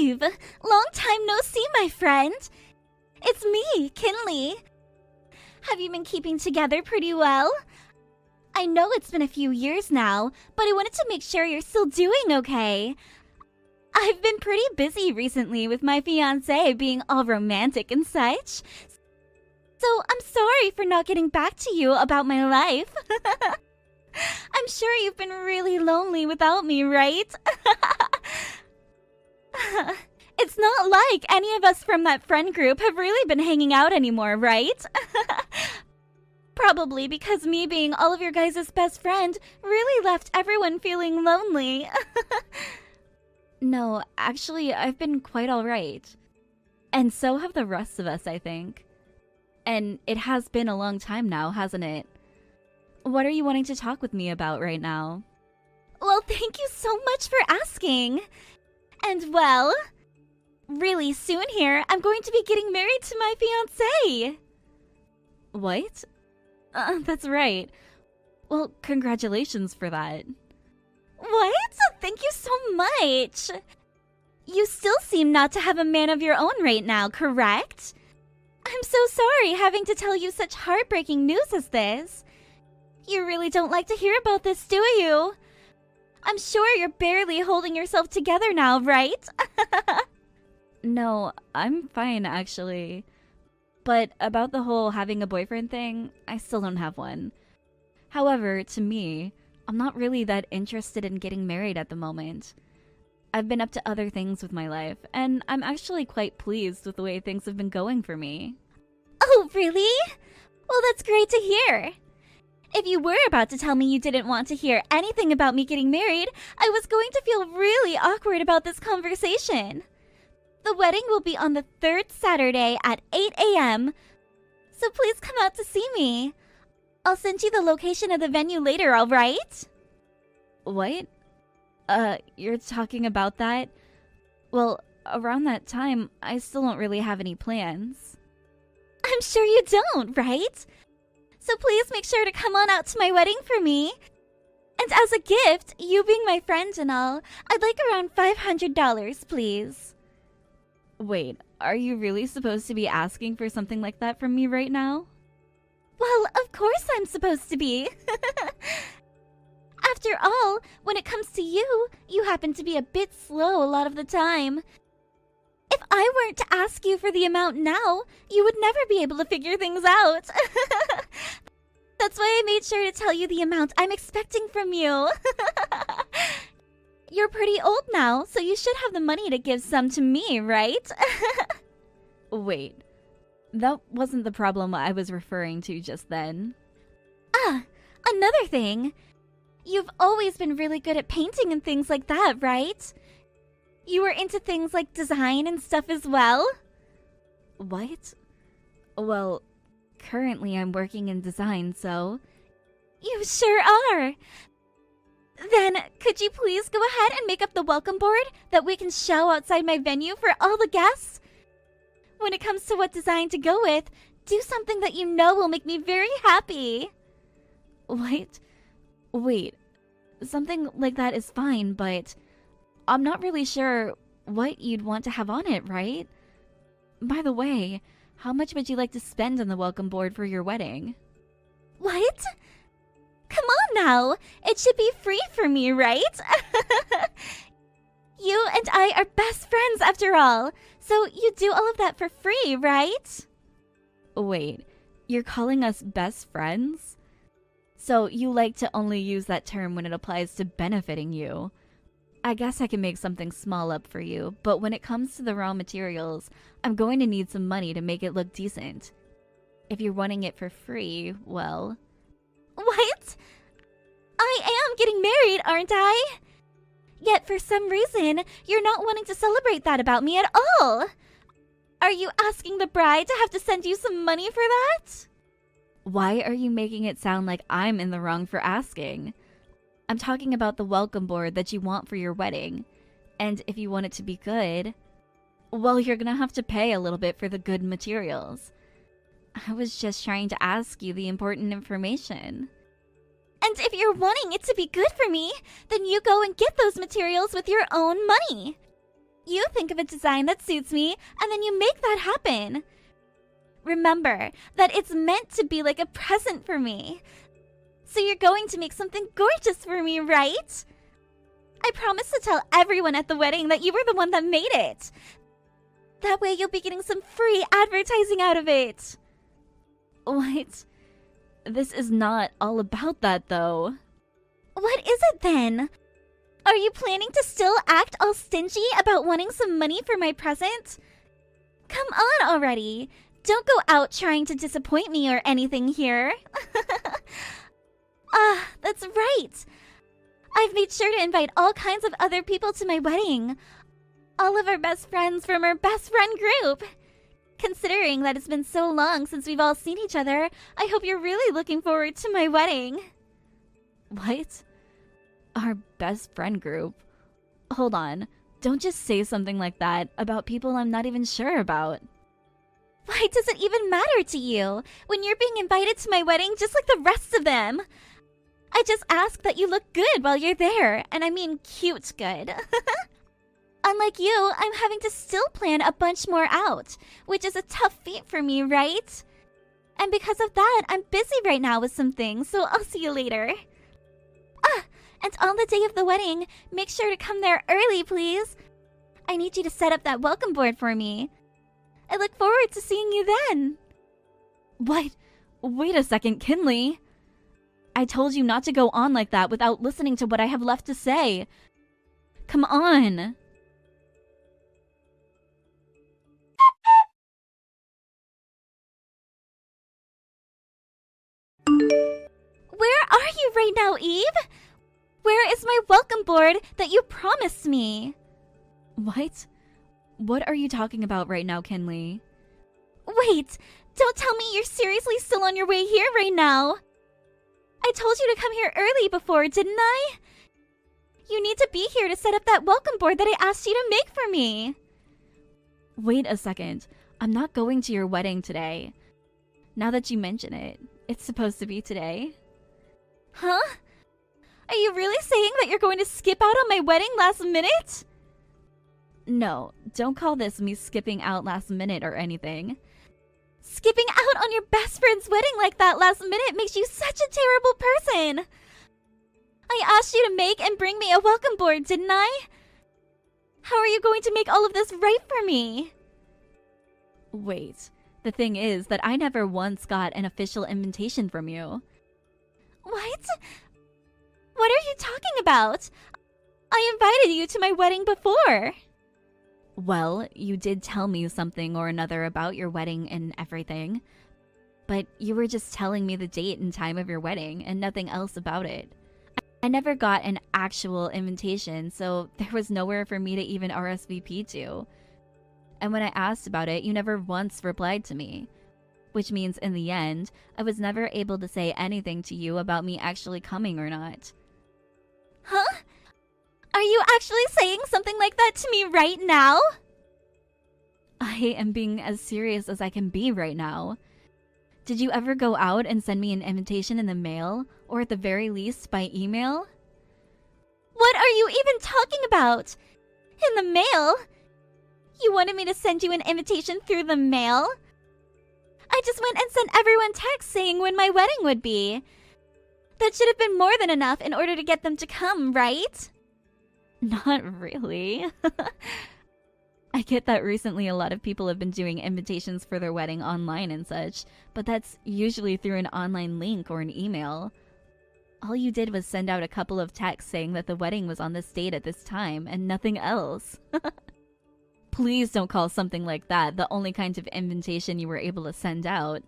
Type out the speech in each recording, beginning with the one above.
Eve! Long time no see, my friend! It's me, Kinley. Have you been keeping together pretty well? I know it's been a few years now, but I wanted to make sure you're still doing okay. I've been pretty busy recently with my fiancé being all romantic and such. So I'm sorry for not getting back to you about my life. I'm sure you've been really lonely without me, right? It's not like any of us from that friend group have really been hanging out anymore, right? Probably because me being all of your guys' best friend really left everyone feeling lonely. No, actually, I've been quite alright. And so have the rest of us, I think. And it has been a long time now, hasn't it? What are you wanting to talk with me about right now? Well, thank you so much for asking. And well, really soon here, I'm going to be getting married to my fiancé. What? That's right. Well, congratulations for that. What? Thank you so much. You still seem not to have a man of your own right now, correct? I'm so sorry having to tell you such heartbreaking news as this. You really don't like to hear about this, do you? I'm sure you're barely holding yourself together now, right? No, I'm fine, actually. But about the whole having a boyfriend thing, I still don't have one. However, to me, I'm not really that interested in getting married at the moment. I've been up to other things with my life, and I'm actually quite pleased with the way things have been going for me. Oh, really? Well, that's great to hear. If you were about to tell me you didn't want to hear anything about me getting married, I was going to feel really awkward about this conversation. The wedding will be on the 3rd Saturday at 8 a.m., so please come out to see me. I'll send you the location of the venue later, alright? What? You're talking about that? Well, around that time, I still don't really have any plans. I'm sure you don't, right? So please make sure to come on out to my wedding for me. And as a gift, you being my friend and all, I'd like around $500, please. Wait, are you really supposed to be asking for something like that from me right now? Well, of course I'm supposed to be. After all, when it comes to you, you happen to be a bit slow a lot of the time. If I weren't to ask you for the amount now, you would never be able to figure things out. That's why I made sure to tell you the amount I'm expecting from you. You're pretty old now, so you should have the money to give some to me, right? Wait, that wasn't the problem I was referring to just then. Ah, another thing. You've always been really good at painting and things like that, right? You were into things like design and stuff as well? What? Well, currently I'm working in design, so... You sure are! Then, could you please go ahead and make up the welcome board that we can show outside my venue for all the guests? When it comes to what design to go with, do something that you know will make me very happy. What? Wait, something like that is fine, but I'm not really sure what you'd want to have on it, right? By the way, how much would you like to spend on the welcome board for your wedding? What? Come on now! It should be free for me, right? You and I are best friends after all, so you do all of that for free, right? Wait, you're calling us best friends? So you like to only use that term when it applies to benefiting you. I guess I can make something small up for you, but when it comes to the raw materials, I'm going to need some money to make it look decent. If you're wanting it for free, well... What? I am getting married, aren't I? Yet for some reason, you're not wanting to celebrate that about me at all. Are you asking the bride to have to send you some money for that? Why are you making it sound like I'm in the wrong for asking? I'm talking about the welcome board that you want for your wedding. And if you want it to be good, well, you're gonna have to pay a little bit for the good materials. I was just trying to ask you the important information. And if you're wanting it to be good for me, then you go and get those materials with your own money. You think of a design that suits me, and then you make that happen. Remember that it's meant to be like a present for me. So you're going to make something gorgeous for me, right? I promise to tell everyone at the wedding that you were the one that made it. That way you'll be getting some free advertising out of it. What? This is not all about that, though. What is it then? Are you planning to still act all stingy about wanting some money for my present? Come on already. Don't go out trying to disappoint me or anything here. That's right. I've made sure to invite all kinds of other people to my wedding. All of our best friends from our best friend group. Considering that it's been so long since we've all seen each other, I hope you're really looking forward to my wedding. What? Our best friend group? Hold on. Don't just say something like that about people I'm not even sure about. Why does it even matter to you when you're being invited to my wedding just like the rest of them? I just ask that you look good while you're there, and I mean cute good. Unlike you, I'm having to still plan a bunch more out, which is a tough feat for me, right? And because of that, I'm busy right now with some things, so I'll see you later. And on the day of the wedding, make sure to come there early, please. I need you to set up that welcome board for me. I look forward to seeing you then. What? Wait a second, Kinley. I told you not to go on like that without listening to what I have left to say. Come on. Where are you right now, Eve? Where is my welcome board that you promised me? What? What are you talking about right now, Kinley? Wait, don't tell me you're seriously still on your way here right now. I told you to come here early before, didn't I? You need to be here to set up that welcome board that I asked you to make for me. Wait a second. I'm not going to your wedding today. Now that you mention it, it's supposed to be today. Huh? Are you really saying that you're going to skip out on my wedding last minute? No, don't call this me skipping out last minute or anything. Skipping out on your best friend's wedding like that last minute makes you such a terrible person. I asked you to make and bring me a welcome board, didn't I? How are you going to make all of this right for me? Wait, the thing is that I never once got an official invitation from you. What? What are you talking about? I invited you to my wedding before. Well, you did tell me something or another about your wedding and everything. But you were just telling me the date and time of your wedding and nothing else about it. I never got an actual invitation, so there was nowhere for me to even RSVP to. And when I asked about it, you never once replied to me. Which means in the end, I was never able to say anything to you about me actually coming or not. Huh? Are you actually saying something like that to me right now? I am being as serious as I can be right now. Did you ever go out and send me an invitation in the mail, or at the very least by email? What are you even talking about? In the mail? You wanted me to send you an invitation through the mail? I just went and sent everyone texts saying when my wedding would be. That should have been more than enough in order to get them to come, right? Not really. I get that recently a lot of people have been doing invitations for their wedding online and such, but that's usually through an online link or an email. All you did was send out a couple of texts saying that the wedding was on this date at this time and nothing else. Please don't call something like that the only kind of invitation you were able to send out.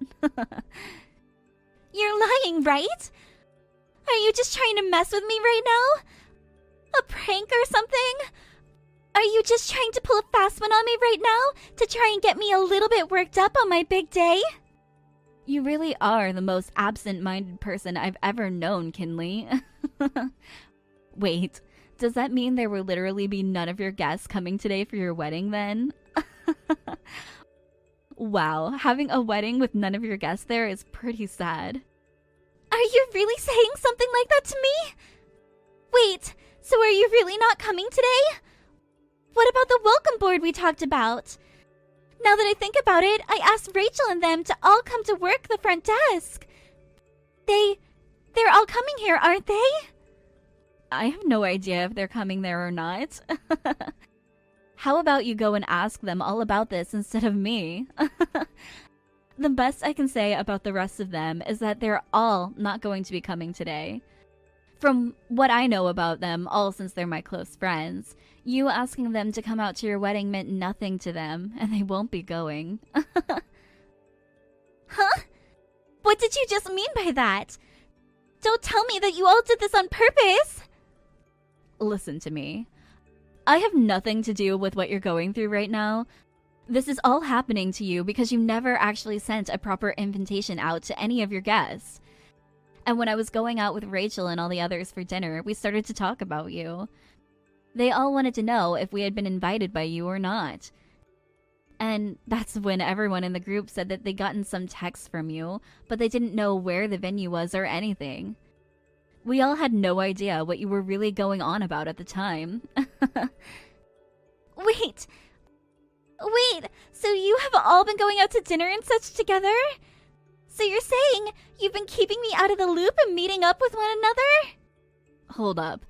You're lying, right? Are you just trying to mess with me right now? A prank or something? Are you just trying to pull a fast one on me right now to try and get me a little bit worked up on my big day? You really are the most absent-minded person I've ever known, Kinley. Wait, does that mean there will literally be none of your guests coming today for your wedding then? Wow, having a wedding with none of your guests there is pretty sad. Are you really saying something like that to me? Wait, so are you really not coming today? What about the welcome word we talked about. Now that I think about it, I asked Rachel and them to all come to work the front desk. They're all coming here, aren't they? I have no idea if they're coming there or not. How about you go and ask them all about this instead of me? The best I can say about the rest of them is that they're all not going to be coming today. From what I know about them, all since they're my close friends, you asking them to come out to your wedding meant nothing to them, and they won't be going. Huh? What did you just mean by that? Don't tell me that you all did this on purpose! Listen to me. I have nothing to do with what you're going through right now. This is all happening to you because you never actually sent a proper invitation out to any of your guests. And when I was going out with Rachel and all the others for dinner, we started to talk about you. They all wanted to know if we had been invited by you or not. And that's when everyone in the group said that they'd gotten some text from you, but they didn't know where the venue was or anything. We all had no idea what you were really going on about at the time. Wait, so you have all been going out to dinner and such together? So you're saying you've been keeping me out of the loop and meeting up with one another? Hold up.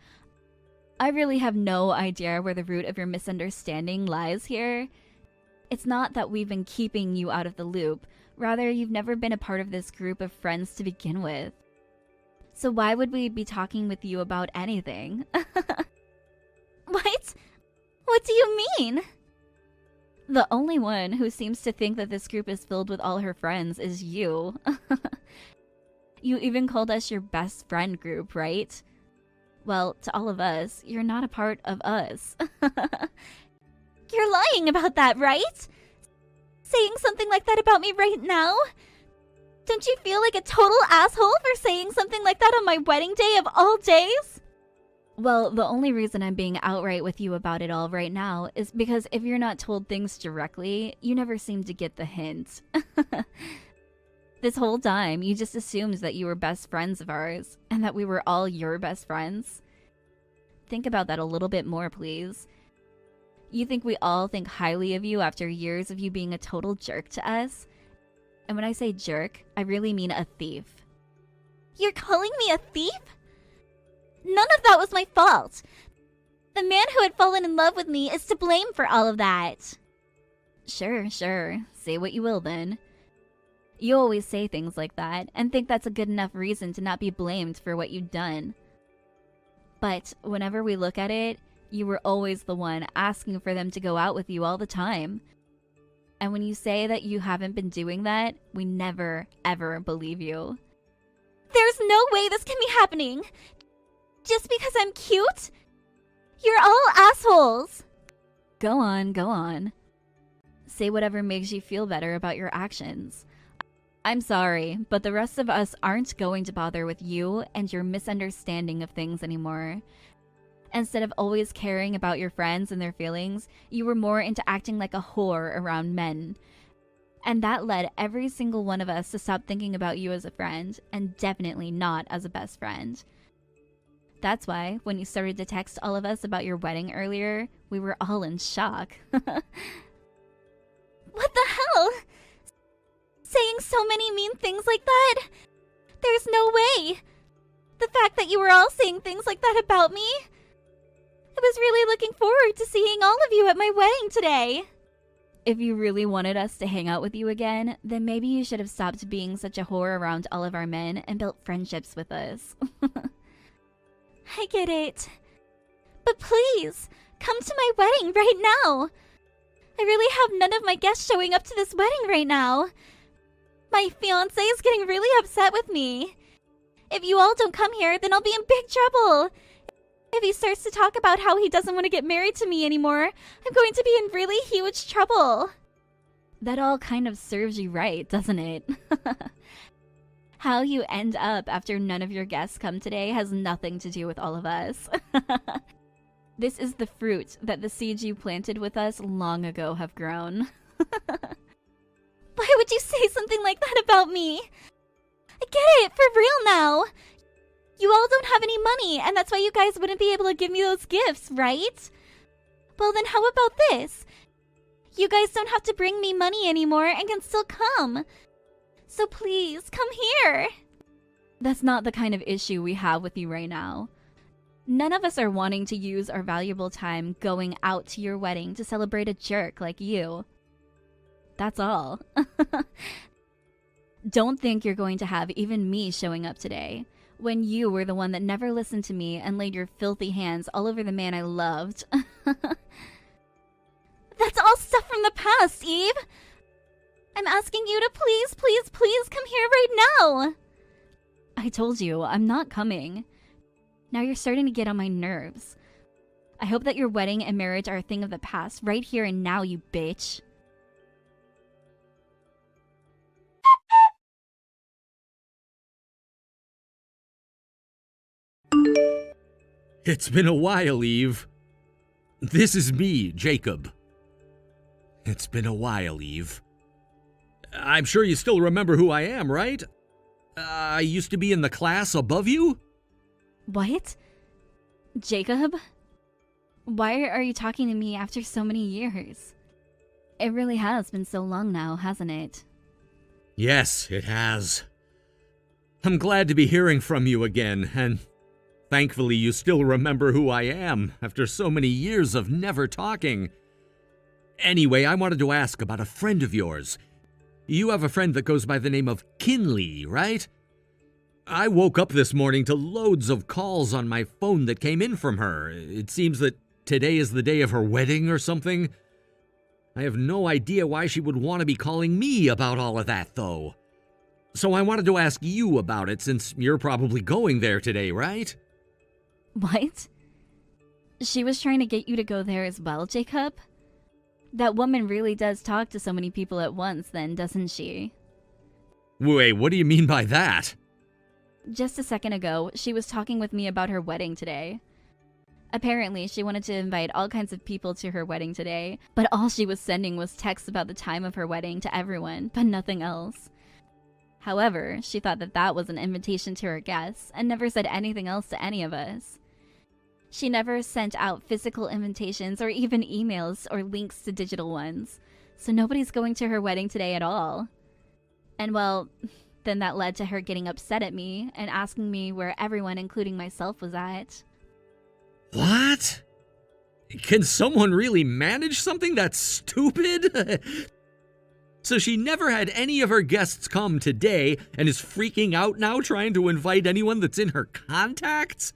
I really have no idea where the root of your misunderstanding lies here. It's not that we've been keeping you out of the loop. Rather, you've never been a part of this group of friends to begin with. So why would we be talking with you about anything? What? What do you mean? The only one who seems to think that this group is filled with all her friends is you. You even called us your best friend group, right? Well, to all of us, you're not a part of us. You're lying about that, right? Saying something like that about me right now? Don't you feel like a total asshole for saying something like that on my wedding day of all days? Well, the only reason I'm being outright with you about it all right now is because if you're not told things directly, you never seem to get the hint. This whole time, you just assumed that you were best friends of ours, and that we were all your best friends. Think about that a little bit more, please. You think we all think highly of you after years of you being a total jerk to us? And when I say jerk, I really mean a thief. You're calling me a thief? None of that was my fault. The man who had fallen in love with me is to blame for all of that. Sure. Say what you will then. You always say things like that and think that's a good enough reason to not be blamed for what you've done. But whenever we look at it, you were always the one asking for them to go out with you all the time. And when you say that you haven't been doing that, we never, ever believe you. There's no way this can be happening! Just because I'm cute? You're all assholes! Go on. Say whatever makes you feel better about your actions. I'm sorry, but the rest of us aren't going to bother with you and your misunderstanding of things anymore. Instead of always caring about your friends and their feelings, you were more into acting like a whore around men. And that led every single one of us to stop thinking about you as a friend, and definitely not as a best friend. That's why, when you started to text all of us about your wedding earlier, we were all in shock. What the hell? Saying so many mean things like that? There's no way! The fact that you were all saying things like that about me? I was really looking forward to seeing all of you at my wedding today. If you really wanted us to hang out with you again, then maybe you should have stopped being such a whore around all of our men and built friendships with us. I get it. But please, come to my wedding right now. I really have none of my guests showing up to this wedding right now. My fiancé is getting really upset with me. If you all don't come here, then I'll be in big trouble. If he starts to talk about how he doesn't want to get married to me anymore, I'm going to be in really huge trouble. That all kind of serves you right, doesn't it? How you end up after none of your guests come today has nothing to do with all of us. This is the fruit that the seeds you planted with us long ago have grown. Why would you say something like that about me? I get it, for real now. You all don't have any money, and that's why you guys wouldn't be able to give me those gifts, right? Well then how about this? You guys don't have to bring me money anymore and can still come. So please, come here. That's not the kind of issue we have with you right now. None of us are wanting to use our valuable time going out to your wedding to celebrate a jerk like you. That's all. Don't think you're going to have even me showing up today, when you were the one that never listened to me and laid your filthy hands all over the man I loved. That's all stuff from the past, Eve! I'm asking you to please, please, please come here right now! I told you, I'm not coming. Now you're starting to get on my nerves. I hope that your wedding and marriage are a thing of the past, right here and now, you bitch. It's been a while, Eve. This is me, Jacob. It's been a while, Eve. I'm sure you still remember who I am, right? I used to be in the class above you? What? Jacob? Why are you talking to me after so many years? It really has been so long now, hasn't it? Yes, it has. I'm glad to be hearing from you again, and thankfully you still remember who I am after so many years of never talking. Anyway, I wanted to ask about a friend of yours. You have a friend that goes by the name of Kinley, right? I woke up this morning to loads of calls on my phone that came in from her. It seems that today is the day of her wedding or something. I have no idea why she would want to be calling me about all of that, though. So I wanted to ask you about it since you're probably going there today, right? What? She was trying to get you to go there as well, Jacob? That woman really does talk to so many people at once then, doesn't she? Wait, what do you mean by that? Just a second ago, she was talking with me about her wedding today. Apparently, she wanted to invite all kinds of people to her wedding today, but all she was sending was texts about the time of her wedding to everyone, but nothing else. However, she thought that that was an invitation to her guests, and never said anything else to any of us. She never sent out physical invitations or even emails or links to digital ones, so nobody's going to her wedding today at all. And well, then that led to her getting upset at me and asking me where everyone, including myself, was at. What? Can someone really manage something that stupid? So she never had any of her guests come today and is freaking out now trying to invite anyone that's in her contacts?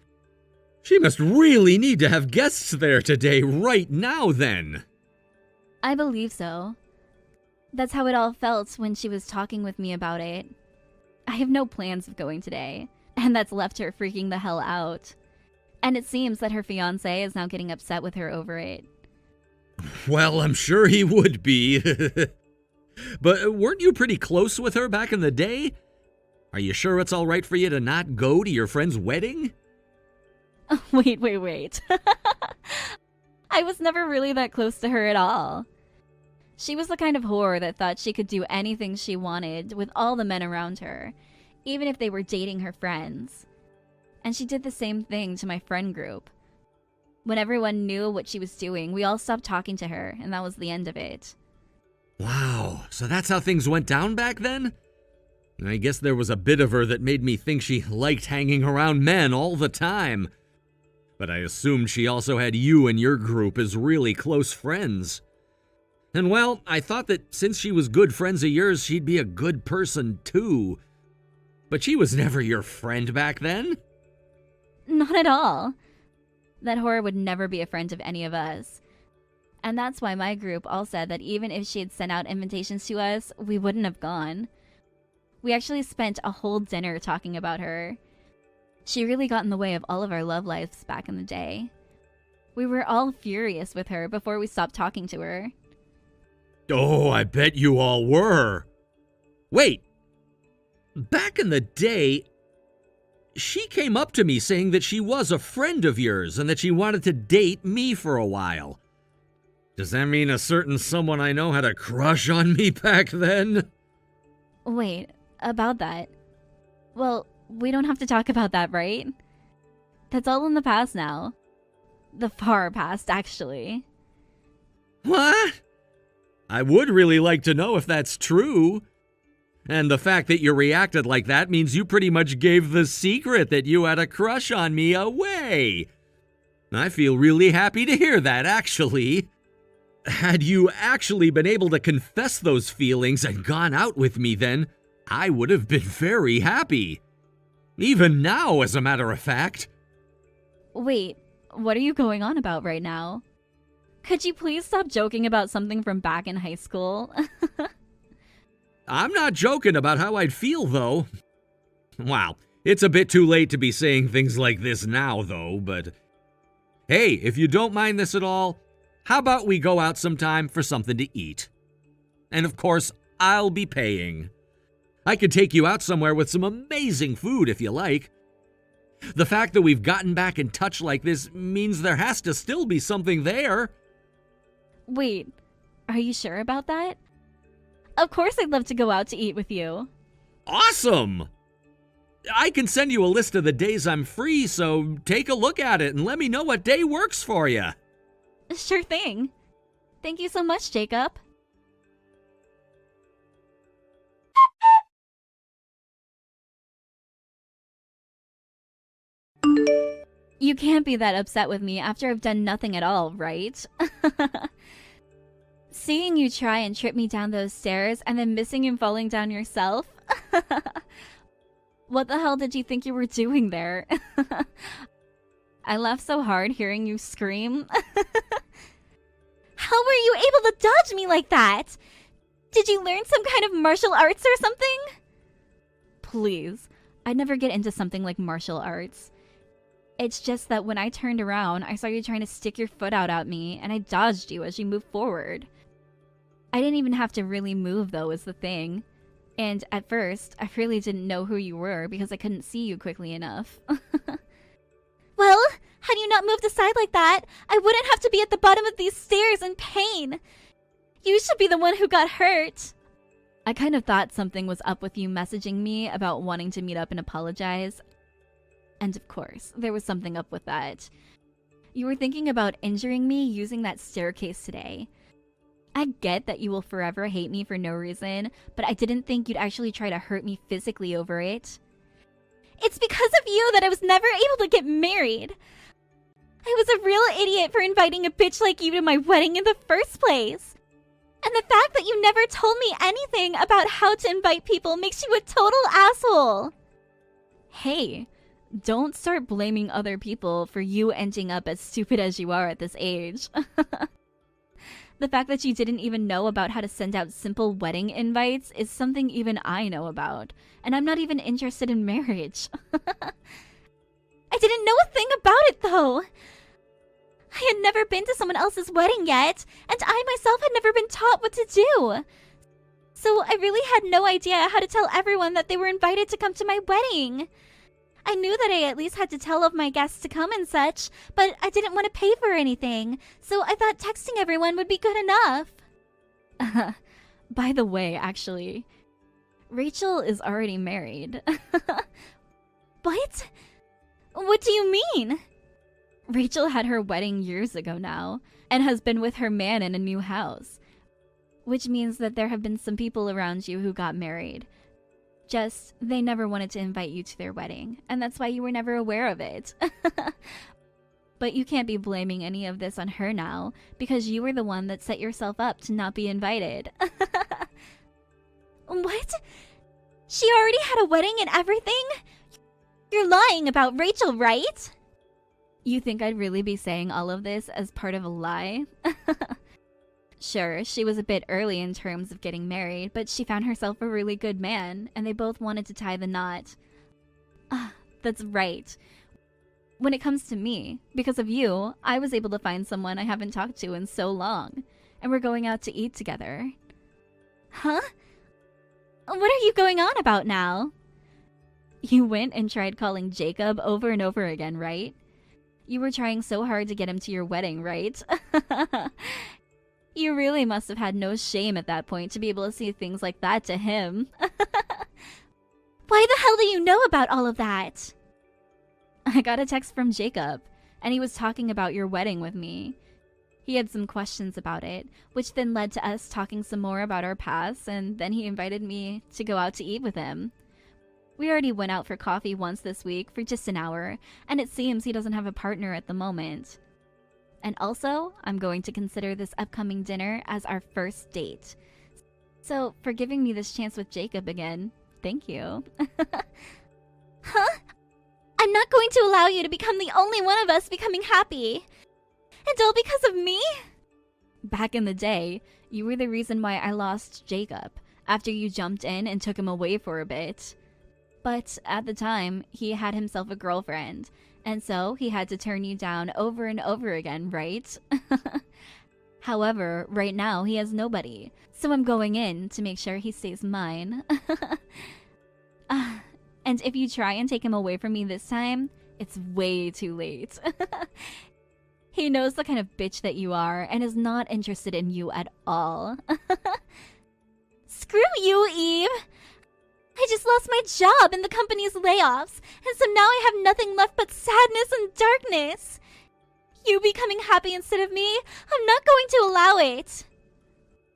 She must really need to have guests there today right now then. I believe so. That's how it all felt when she was talking with me about it. I have no plans of going today, and that's left her freaking the hell out. And it seems that her fiancé is now getting upset with her over it. Well, I'm sure he would be. But weren't you pretty close with her back in the day? Are you sure it's all right for you to not go to your friend's wedding? Wait. I was never really that close to her at all. She was the kind of whore that thought she could do anything she wanted with all the men around her, even if they were dating her friends. And she did the same thing to my friend group. When everyone knew what she was doing, we all stopped talking to her, and that was the end of it. Wow, so that's how things went down back then? I guess there was a bit of her that made me think she liked hanging around men all the time. But I assumed she also had you and your group as really close friends. And well, I thought that since she was good friends of yours, she'd be a good person too. But she was never your friend back then. Not at all. That whore would never be a friend of any of us. And that's why my group all said that even if she had sent out invitations to us, we wouldn't have gone. We actually spent a whole dinner talking about her. She really got in the way of all of our love lives back in the day. We were all furious with her before we stopped talking to her. Oh, I bet you all were. Wait, back in the day, she came up to me saying that she was a friend of yours and that she wanted to date me for a while. Does that mean a certain someone I know had a crush on me back then? Wait, about that. Well, we don't have to talk about that, right? That's all in the past now. The far past, actually. What? I would really like to know if that's true. And the fact that you reacted like that means you pretty much gave the secret that you had a crush on me away. I feel really happy to hear that, actually. Had you actually been able to confess those feelings and gone out with me then, I would have been very happy. Even now, as a matter of fact. Wait, what are you going on about right now? Could you please stop joking about something from back in high school? I'm not joking about how I'd feel, though. Wow, it's a bit too late to be saying things like this now, though, but... Hey, if you don't mind this at all, how about we go out sometime for something to eat? And of course, I'll be paying. I could take you out somewhere with some amazing food if you like. The fact that we've gotten back in touch like this means there has to still be something there. Wait, are you sure about that? Of course I'd love to go out to eat with you. Awesome! I can send you a list of the days I'm free, so take a look at it and let me know what day works for you. Sure thing. Thank you so much, Jacob. You can't be that upset with me after I've done nothing at all, right? Seeing you try and trip me down those stairs and then missing and falling down yourself? What the hell did you think you were doing there? I laughed so hard hearing you scream. How were you able to dodge me like that? Did you learn some kind of martial arts or something? Please, I'd never get into something like martial arts. It's just that when I turned around, I saw you trying to stick your foot out at me, and I dodged you as you moved forward. I didn't even have to really move, though, is the thing. And at first, I really didn't know who you were because I couldn't see you quickly enough. Well, had you not moved aside like that, I wouldn't have to be at the bottom of these stairs in pain. You should be the one who got hurt. I kind of thought something was up with you messaging me about wanting to meet up and apologize. And of course, there was something up with that. You were thinking about injuring me using that staircase today. I get that you will forever hate me for no reason, but I didn't think you'd actually try to hurt me physically over it. It's because of you that I was never able to get married. I was a real idiot for inviting a bitch like you to my wedding in the first place. And the fact that you never told me anything about how to invite people makes you a total asshole. Hey, don't start blaming other people for you ending up as stupid as you are at this age. The fact that you didn't even know about how to send out simple wedding invites is something even I know about, and I'm not even interested in marriage. I didn't know a thing about it, though. I had never been to someone else's wedding yet, and I myself had never been taught what to do. So I really had no idea how to tell everyone that they were invited to come to my wedding. I knew that I at least had to tell of my guests to come and such, but I didn't want to pay for anything, so I thought texting everyone would be good enough. By the way, actually, Rachel is already married. What? What do you mean? Rachel had her wedding years ago now, and has been with her man in a new house. Which means that there have been some people around you who got married. Just, they never wanted to invite you to their wedding, and that's why you were never aware of it. But you can't be blaming any of this on her now, because you were the one that set yourself up to not be invited. What? She already had a wedding and everything? You're lying about Rachel, right? You think I'd really be saying all of this as part of a lie? Sure, she was a bit early in terms of getting married, but she found herself a really good man, and they both wanted to tie the knot. Ah, that's right. When it comes to me, because of you, I was able to find someone I haven't talked to in so long, and we're going out to eat together. Huh? What are you going on about now? You went and tried calling Jacob over and over again, right? You were trying so hard to get him to your wedding, right? You really must have had no shame at that point to be able to say things like that to him. Why the hell do you know about all of that? I got a text from Jacob, and he was talking about your wedding with me. He had some questions about it, which then led to us talking some more about our pasts, and then he invited me to go out to eat with him. We already went out for coffee once this week for just an hour, and it seems he doesn't have a partner at the moment. And also, I'm going to consider this upcoming dinner as our first date. So, for giving me this chance with Jacob again, thank you. Huh? I'm not going to allow you to become the only one of us becoming happy. And all because of me? Back in the day, you were the reason why I lost Jacob, after you jumped in and took him away for a bit. But at the time, he had himself a girlfriend, and so he had to turn you down over and over again, right? However, right now he has nobody, so I'm going in to make sure he stays mine. And if you try and take him away from me this time, it's way too late. He knows the kind of bitch that you are and is not interested in you at all. Screw you, Eve! I just lost my job in the company's layoffs, and so now I have nothing left but sadness and darkness. You becoming happy instead of me? I'm not going to allow it.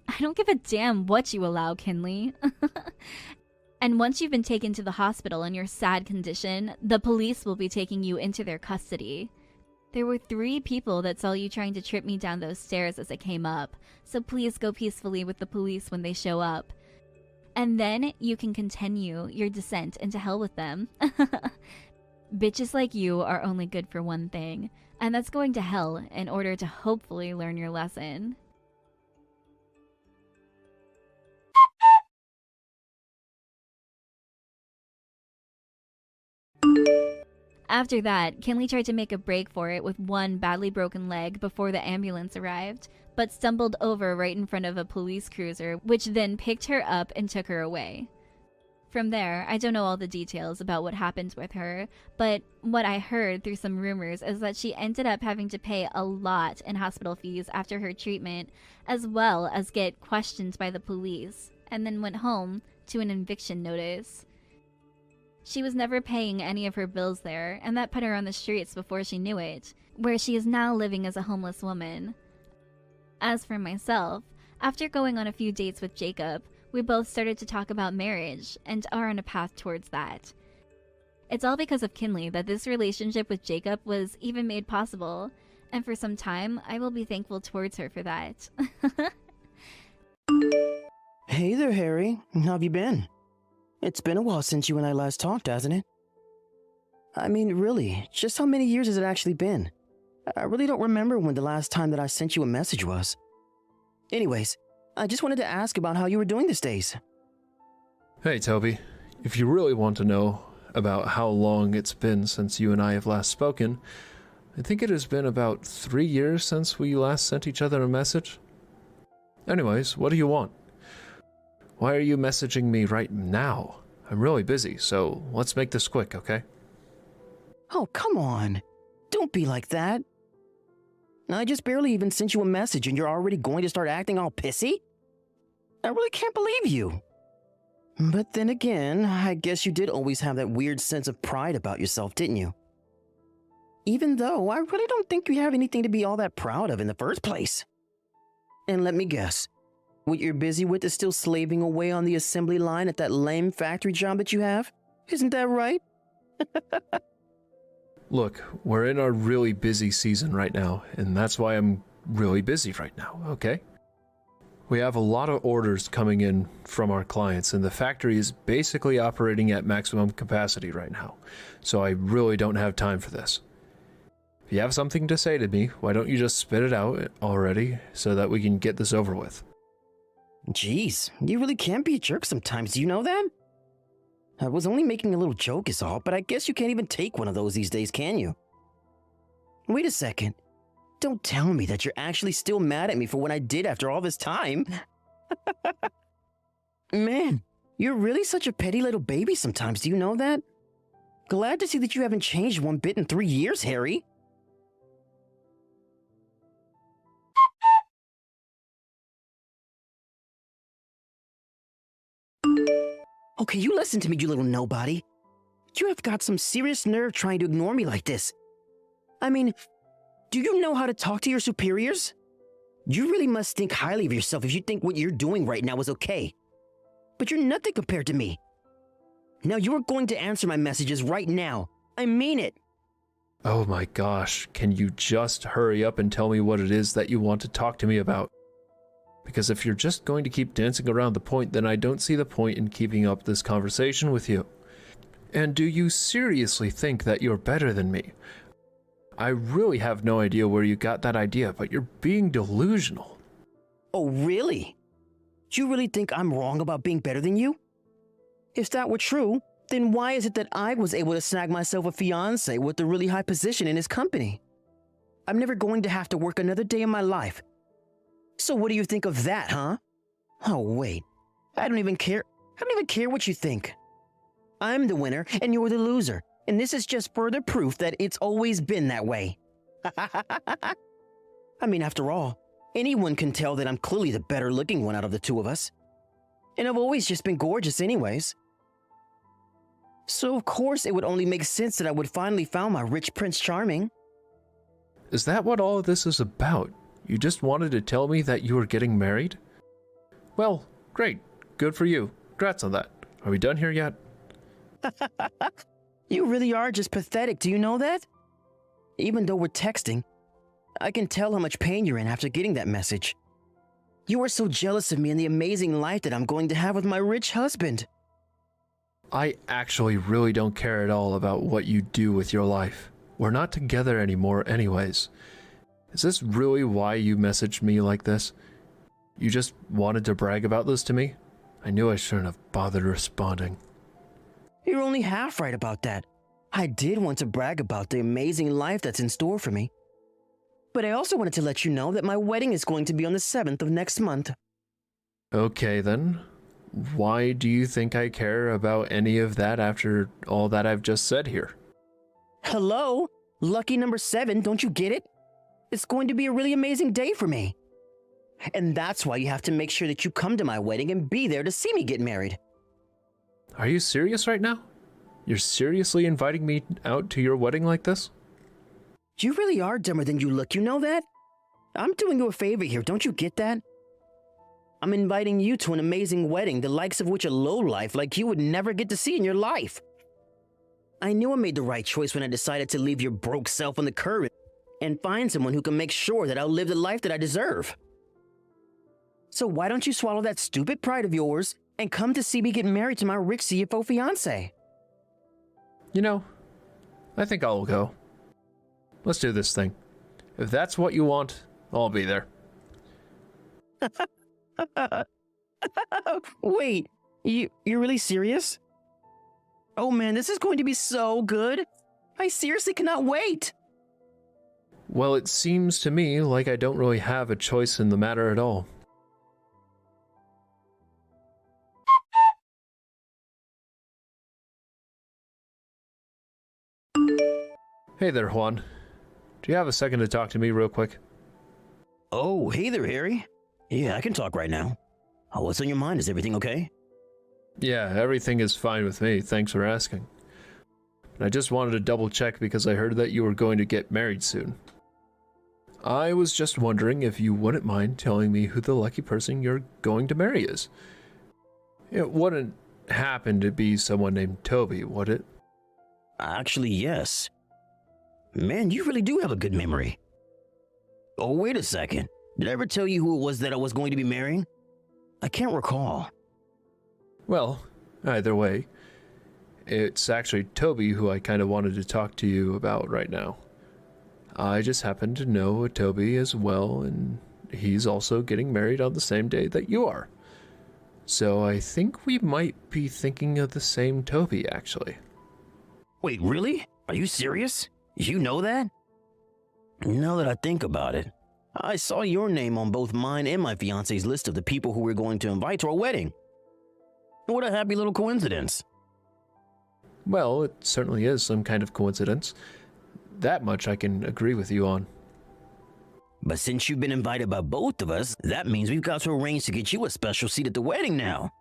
I don't give a damn what you allow, Kinley. And once you've been taken to the hospital in your sad condition, the police will be taking you into their custody. There were 3 people that saw you trying to trip me down those stairs as I came up, so please go peacefully with the police when they show up. And then you can continue your descent into hell with them. Bitches like you are only good for one thing, and that's going to hell in order to hopefully learn your lesson. After that, Kinley tried to make a break for it with one badly broken leg before the ambulance arrived, but stumbled over right in front of a police cruiser, which then picked her up and took her away. From there, I don't know all the details about what happened with her, but what I heard through some rumors is that she ended up having to pay a lot in hospital fees after her treatment, as well as get questioned by the police, and then went home to an eviction notice. She was never paying any of her bills there, and that put her on the streets before she knew it, where she is now living as a homeless woman. As for myself, after going on a few dates with Jacob, we both started to talk about marriage, and are on a path towards that. It's all because of Kinley that this relationship with Jacob was even made possible, and for some time, I will be thankful towards her for that. Hey there, Harry. How have you been? It's been a while since you and I last talked, hasn't it? I mean, really, just how many years has it actually been? I really don't remember when the last time that I sent you a message was. Anyways, I just wanted to ask about how you were doing these days. Hey, Toby. If you really want to know about how long it's been since you and I have last spoken, I think it has been about 3 years since we last sent each other a message. Anyways, what do you want? Why are you messaging me right now? I'm really busy, so let's make this quick, okay? Oh, come on. Don't be like that. I just barely even sent you a message and you're already going to start acting all pissy? I really can't believe you. But then again, I guess you did always have that weird sense of pride about yourself, didn't you? Even though I really don't think you have anything to be all that proud of in the first place. And let me guess. What you're busy with is still slaving away on the assembly line at that lame factory job that you have? Isn't that right? Look, we're in our really busy season right now, and that's why I'm really busy right now, okay? We have a lot of orders coming in from our clients, and the factory is basically operating at maximum capacity right now, so I really don't have time for this. If you have something to say to me, why don't you just spit it out already so that we can get this over with? Jeez, you really can be a jerk sometimes, do you know that? I was only making a little joke is all, but I guess you can't even take one of those these days, can you? Wait a second. Don't tell me that you're actually still mad at me for what I did after all this time. Man, you're really such a petty little baby sometimes, do you know that? Glad to see that you haven't changed one bit in 3 years, Harry. Okay, you listen to me, you little nobody. You have got some serious nerve trying to ignore me like this. I mean, do you know how to talk to your superiors? You really must think highly of yourself if you think what you're doing right now is okay. But you're nothing compared to me. Now you are going to answer my messages right now. I mean it. Oh my gosh, can you just hurry up and tell me what it is that you want to talk to me about? Because if you're just going to keep dancing around the point, then I don't see the point in keeping up this conversation with you. And do you seriously think that you're better than me? I really have no idea where you got that idea, but you're being delusional. Oh, really? You really think I'm wrong about being better than you? If that were true, then why is it that I was able to snag myself a fiancé with a really high position in his company? I'm never going to have to work another day in my life. So what do you think of that, huh? Oh, wait. I don't even care. I don't even care what you think. I'm the winner and you're the loser, and this is just further proof that it's always been that way. I mean, after all, anyone can tell that I'm clearly the better looking one out of the two of us. And I've always just been gorgeous anyways. So of course it would only make sense that I would finally found my rich Prince Charming. Is that what all of this is about? You just wanted to tell me that you were getting married? Well, great. Good for you. Congrats on that. Are we done here yet? You really are just pathetic, do you know that? Even though we're texting, I can tell how much pain you're in after getting that message. You are so jealous of me and the amazing life that I'm going to have with my rich husband. I actually really don't care at all about what you do with your life. We're not together anymore anyways. Is this really why you messaged me like this? You just wanted to brag about this to me? I knew I shouldn't have bothered responding. You're only half right about that. I did want to brag about the amazing life that's in store for me. But I also wanted to let you know that my wedding is going to be on the 7th of next month. Okay then. Why do you think I care about any of that after all that I've just said here? Hello? Lucky number 7, don't you get it? It's going to be a really amazing day for me. And that's why you have to make sure that you come to my wedding and be there to see me get married. Are you serious right now? You're seriously inviting me out to your wedding like this? You really are dumber than you look, you know that? I'm doing you a favor here, don't you get that? I'm inviting you to an amazing wedding, the likes of which a lowlife like you would never get to see in your life. I knew I made the right choice when I decided to leave your broke self on the curb and find someone who can make sure that I'll live the life that I deserve. So why don't you swallow that stupid pride of yours and come to see me get married to my rich CFO fiancé? You know, I think I'll go. Let's do this thing. If that's what you want, I'll be there. Wait, you're really serious? Oh man, this is going to be so good. I seriously cannot wait. Well, it seems to me like I don't really have a choice in the matter at all. Hey there, Juan. Do you have a second to talk to me real quick? Oh, hey there, Harry. Yeah, I can talk right now. Oh, what's on your mind? Is everything okay? Yeah, everything is fine with me. Thanks for asking. I just wanted to double check because I heard that you were going to get married soon. I was just wondering if you wouldn't mind telling me who the lucky person you're going to marry is. It wouldn't happen to be someone named Toby, would it? Actually, yes. Man, you really do have a good memory. Oh, wait a second. Did I ever tell you who it was that I was going to be marrying? I can't recall. Well, either way, it's actually Toby who I kind of wanted to talk to you about right now. I just happen to know a Toby as well, and he's also getting married on the same day that you are. So I think we might be thinking of the same Toby, actually. Wait, really? Are you serious? You know that? Now that I think about it, I saw your name on both mine and my fiance's list of the people who we're going to invite to our wedding. What a happy little coincidence. Well, it certainly is some kind of coincidence. That much I can agree with you on. But since you've been invited by both of us, that means we've got to arrange to get you a special seat at the wedding now.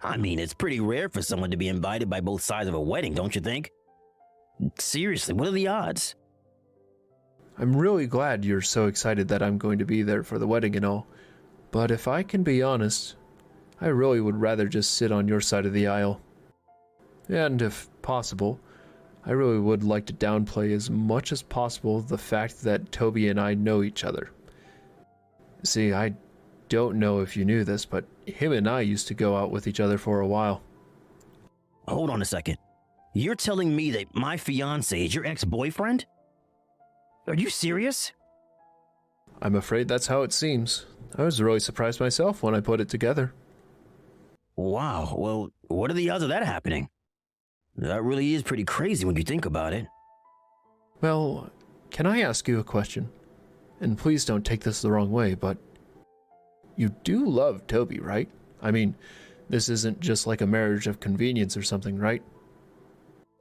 I mean, it's pretty rare for someone to be invited by both sides of a wedding, don't you think? Seriously, what are the odds? I'm really glad you're so excited that I'm going to be there for the wedding and all. But if I can be honest, I really would rather just sit on your side of the aisle. And if possible, I really would like to downplay as much as possible the fact that Toby and I know each other. See, I don't know if you knew this, but him and I used to go out with each other for a while. Hold on a second. You're telling me that my fiancé is your ex-boyfriend? Are you serious? I'm afraid that's how it seems. I was really surprised myself when I put it together. Wow, well, what are the odds of that happening? That really is pretty crazy when you think about it. Well, can I ask you a question? And please don't take this the wrong way, but you do love Toby, right? I mean, this isn't just like a marriage of convenience or something, right?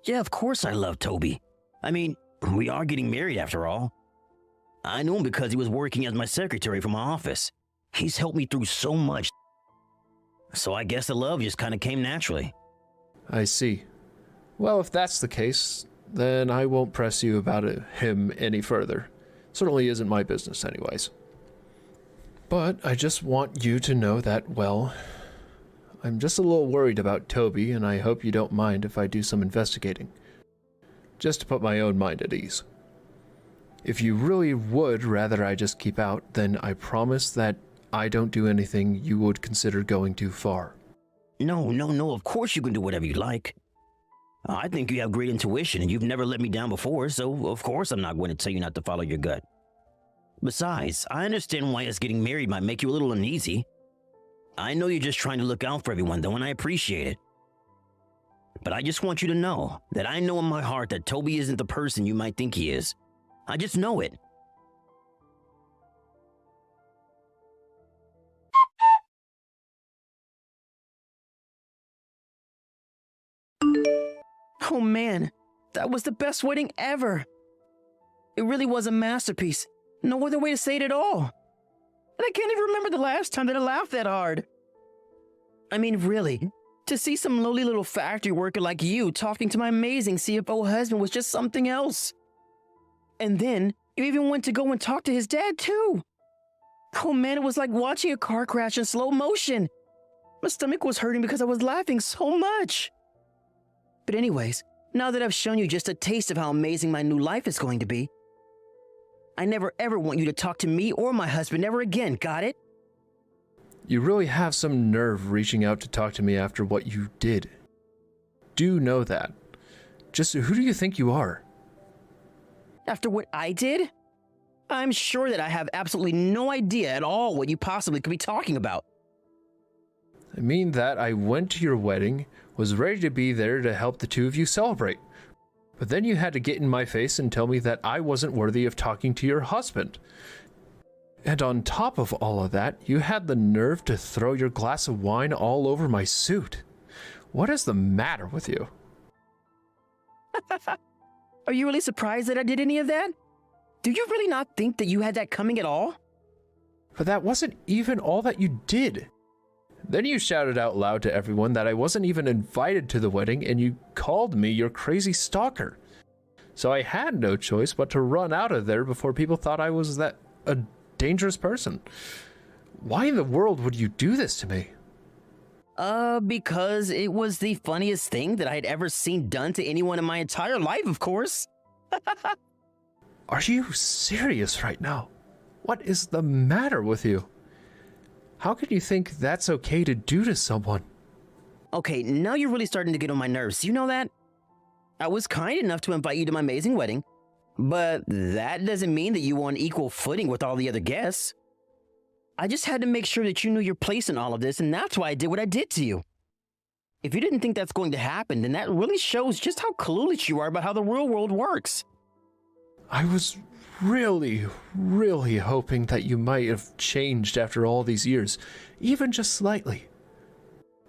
Yeah, of course I love Toby. I mean, we are getting married after all. I knew him because he was working as my secretary for my office. He's helped me through so much. So I guess the love just kind of came naturally. I see. Well, if that's the case, then I won't press you about him any further. Certainly isn't my business anyways. But I just want you to know that, well, I'm just a little worried about Toby, and I hope you don't mind if I do some investigating. Just to put my own mind at ease. If you really would rather I just keep out, then I promise that I don't do anything you would consider going too far. No, of course you can do whatever you like. I think you have great intuition and you've never let me down before, so of course I'm not going to tell you not to follow your gut. Besides, I understand why us getting married might make you a little uneasy. I know you're just trying to look out for everyone though, and I appreciate it. But I just want you to know that I know in my heart that Toby isn't the person you might think he is. I just know it. Oh man, that was the best wedding ever. It really was a masterpiece. No other way to say it at all. And I can't even remember the last time that I laughed that hard. I mean, really, to see some lowly little factory worker like you talking to my amazing CFO husband was just something else. And then, you even went to go and talk to his dad too. Oh man, it was like watching a car crash in slow motion. My stomach was hurting because I was laughing so much. But anyways, now that I've shown you just a taste of how amazing my new life is going to be, I never ever want you to talk to me or my husband ever again, got it? You really have some nerve reaching out to talk to me after what you did. Do know that. Just who do you think you are? After what I did? I'm sure that I have absolutely no idea at all what you possibly could be talking about. I mean that I went to your wedding, was ready to be there to help the two of you celebrate. But then you had to get in my face and tell me that I wasn't worthy of talking to your husband. And on top of all of that, you had the nerve to throw your glass of wine all over my suit. What is the matter with you? Are you really surprised that I did any of that? Do you really not think that you had that coming at all? But that wasn't even all that you did. Then you shouted out loud to everyone that I wasn't even invited to the wedding, and you called me your crazy stalker. So I had no choice but to run out of there before people thought I was a dangerous person. Why in the world would you do this to me? Because it was the funniest thing that I had ever seen done to anyone in my entire life, of course. Are you serious right now? What is the matter with you? How can you think that's okay to do to someone? Okay, now you're really starting to get on my nerves. You know that? I was kind enough to invite you to my amazing wedding, but that doesn't mean that you were on equal footing with all the other guests. I just had to make sure that you knew your place in all of this, and that's why I did what I did to you. If you didn't think that's going to happen, then that really shows just how clueless you are about how the real world works. I was really hoping that you might have changed after all these years, even just slightly.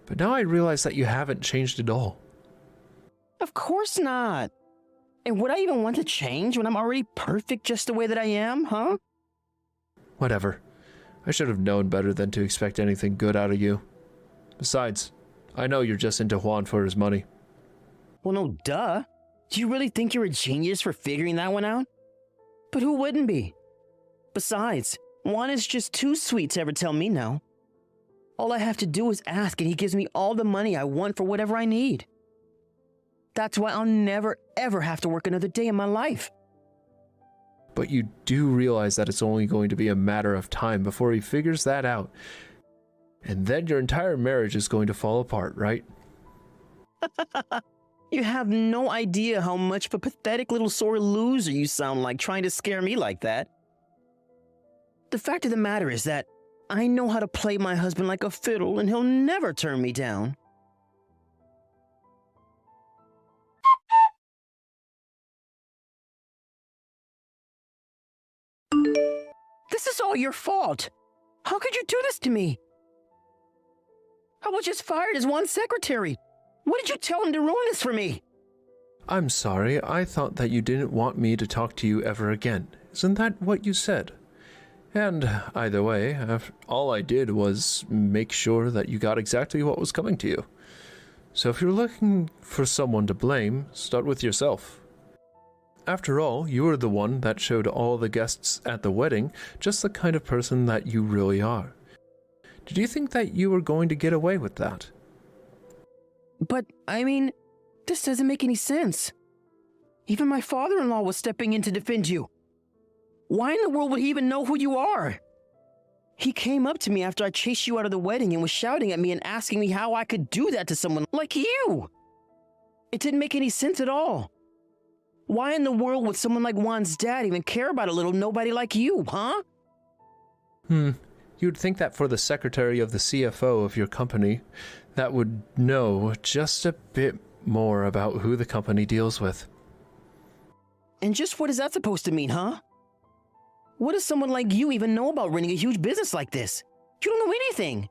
But now I realize that you haven't changed at all. Of course not. And would I even want to change when I'm already perfect just the way that I am, huh? Whatever. I should have known better than to expect anything good out of you. Besides, I know you're just into Juan for his money. Well, no, duh. Do you really think you're a genius for figuring that one out? But who wouldn't be? Besides, Juan is just too sweet to ever tell me no. All I have to do is ask and he gives me all the money I want for whatever I need. That's why I'll never ever have to work another day in my life. But you do realize that it's only going to be a matter of time before he figures that out. And then your entire marriage is going to fall apart, right? You have no idea how much of a pathetic little sore loser you sound like trying to scare me like that. The fact of the matter is that I know how to play my husband like a fiddle and he'll never turn me down. This is all your fault. How could you do this to me? I was just fired as Juan's secretary. What did you tell him to ruin this for me? I'm sorry, I thought that you didn't want me to talk to you ever again. Isn't that what you said? And either way, all I did was make sure that you got exactly what was coming to you. So if you're looking for someone to blame, start with yourself. After all, you were the one that showed all the guests at the wedding just the kind of person that you really are. Did you think that you were going to get away with that? But, I mean, this doesn't make any sense. Even my father-in-law was stepping in to defend you. Why in the world would he even know who you are? He came up to me after I chased you out of the wedding and was shouting at me and asking me how I could do that to someone like you. It didn't make any sense at all. Why in the world would someone like Juan's dad even care about a little nobody like you, huh? You'd think that for the secretary of the CFO of your company, that would know just a bit more about who the company deals with. And just what is that supposed to mean, huh? What does someone like you even know about running a huge business like this? You don't know anything.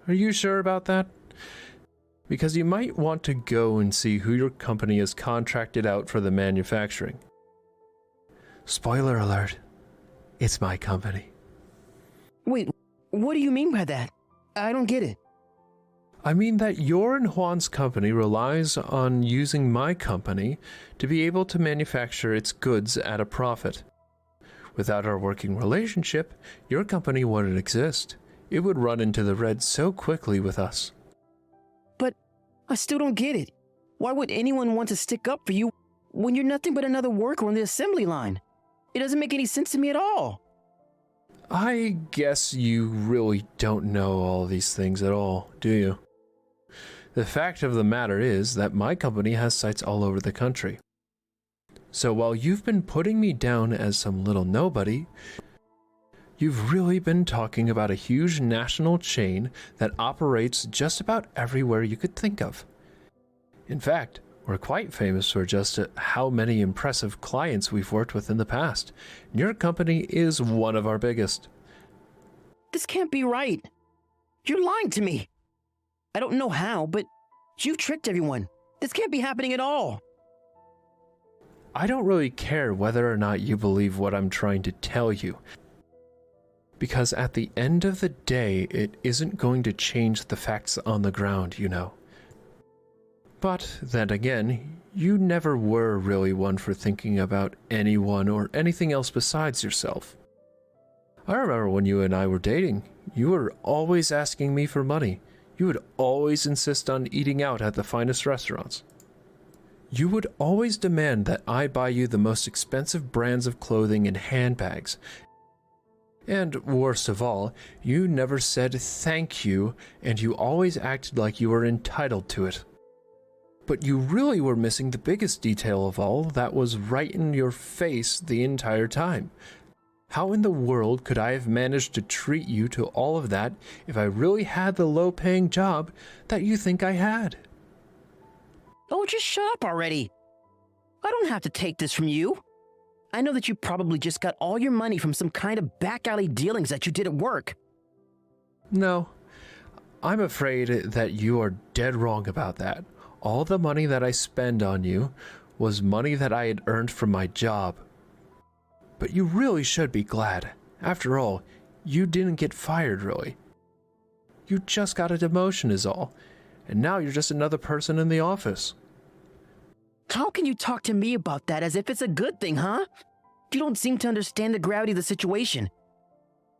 Are you sure about that? Because you might want to go and see who your company is contracted out for the manufacturing. Spoiler alert, it's my company. Wait, what do you mean by that? I don't get it. I mean that your and Juan's company relies on using my company to be able to manufacture its goods at a profit. Without our working relationship, your company wouldn't exist. It would run into the red so quickly with us. But I still don't get it. Why would anyone want to stick up for you when you're nothing but another worker on the assembly line? It doesn't make any sense to me at all. I guess you really don't know all these things at all, do you? The fact of the matter is that my company has sites all over the country. So while you've been putting me down as some little nobody, you've really been talking about a huge national chain that operates just about everywhere you could think of. In fact, we're quite famous for just how many impressive clients we've worked with in the past. Your company is one of our biggest. This can't be right. You're lying to me. I don't know how, but you've tricked everyone. This can't be happening at all. I don't really care whether or not you believe what I'm trying to tell you. Because at the end of the day, it isn't going to change the facts on the ground, you know. But then again, you never were really one for thinking about anyone or anything else besides yourself. I remember when you and I were dating, you were always asking me for money. You would always insist on eating out at the finest restaurants. You would always demand that I buy you the most expensive brands of clothing and handbags. And worst of all, you never said thank you, and you always acted like you were entitled to it. But you really were missing the biggest detail of all that was right in your face the entire time. How in the world could I have managed to treat you to all of that if I really had the low-paying job that you think I had? Oh, just shut up already. I don't have to take this from you. I know that you probably just got all your money from some kind of back-alley dealings that you did at work. No, I'm afraid that you are dead wrong about that. All the money that I spend on you was money that I had earned from my job. But you really should be glad. After all, you didn't get fired, really. You just got a demotion is all, and now you're just another person in the office. How can you talk to me about that as if it's a good thing, huh? You don't seem to understand the gravity of the situation.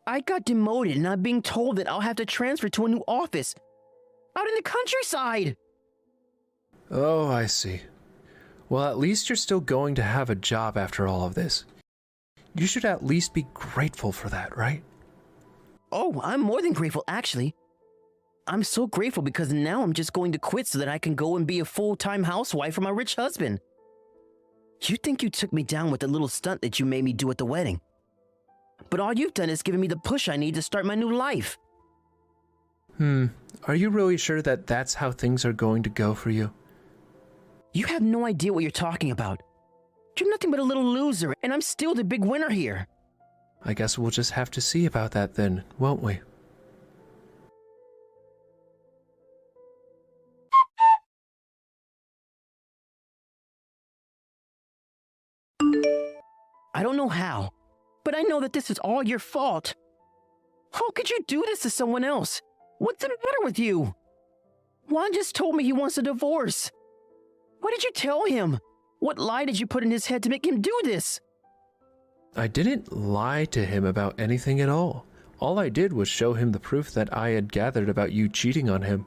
I got demoted and I'm being told that I'll have to transfer to a new office. Out in the countryside! Oh, I see. Well, at least you're still going to have a job after all of this. You should at least be grateful for that, right? Oh, I'm more than grateful, actually. I'm so grateful because now I'm just going to quit so that I can go and be a full-time housewife for my rich husband. You think you took me down with the little stunt that you made me do at the wedding. But all you've done is given me the push I need to start my new life. Are you really sure that that's how things are going to go for you? You have no idea what you're talking about. You're nothing but a little loser, and I'm still the big winner here. I guess we'll just have to see about that then, won't we? I don't know how, but I know that this is all your fault. How could you do this to someone else? What's the matter with you? Juan just told me he wants a divorce. What did you tell him? What lie did you put in his head to make him do this? I didn't lie to him about anything at all. All I did was show him the proof that I had gathered about you cheating on him.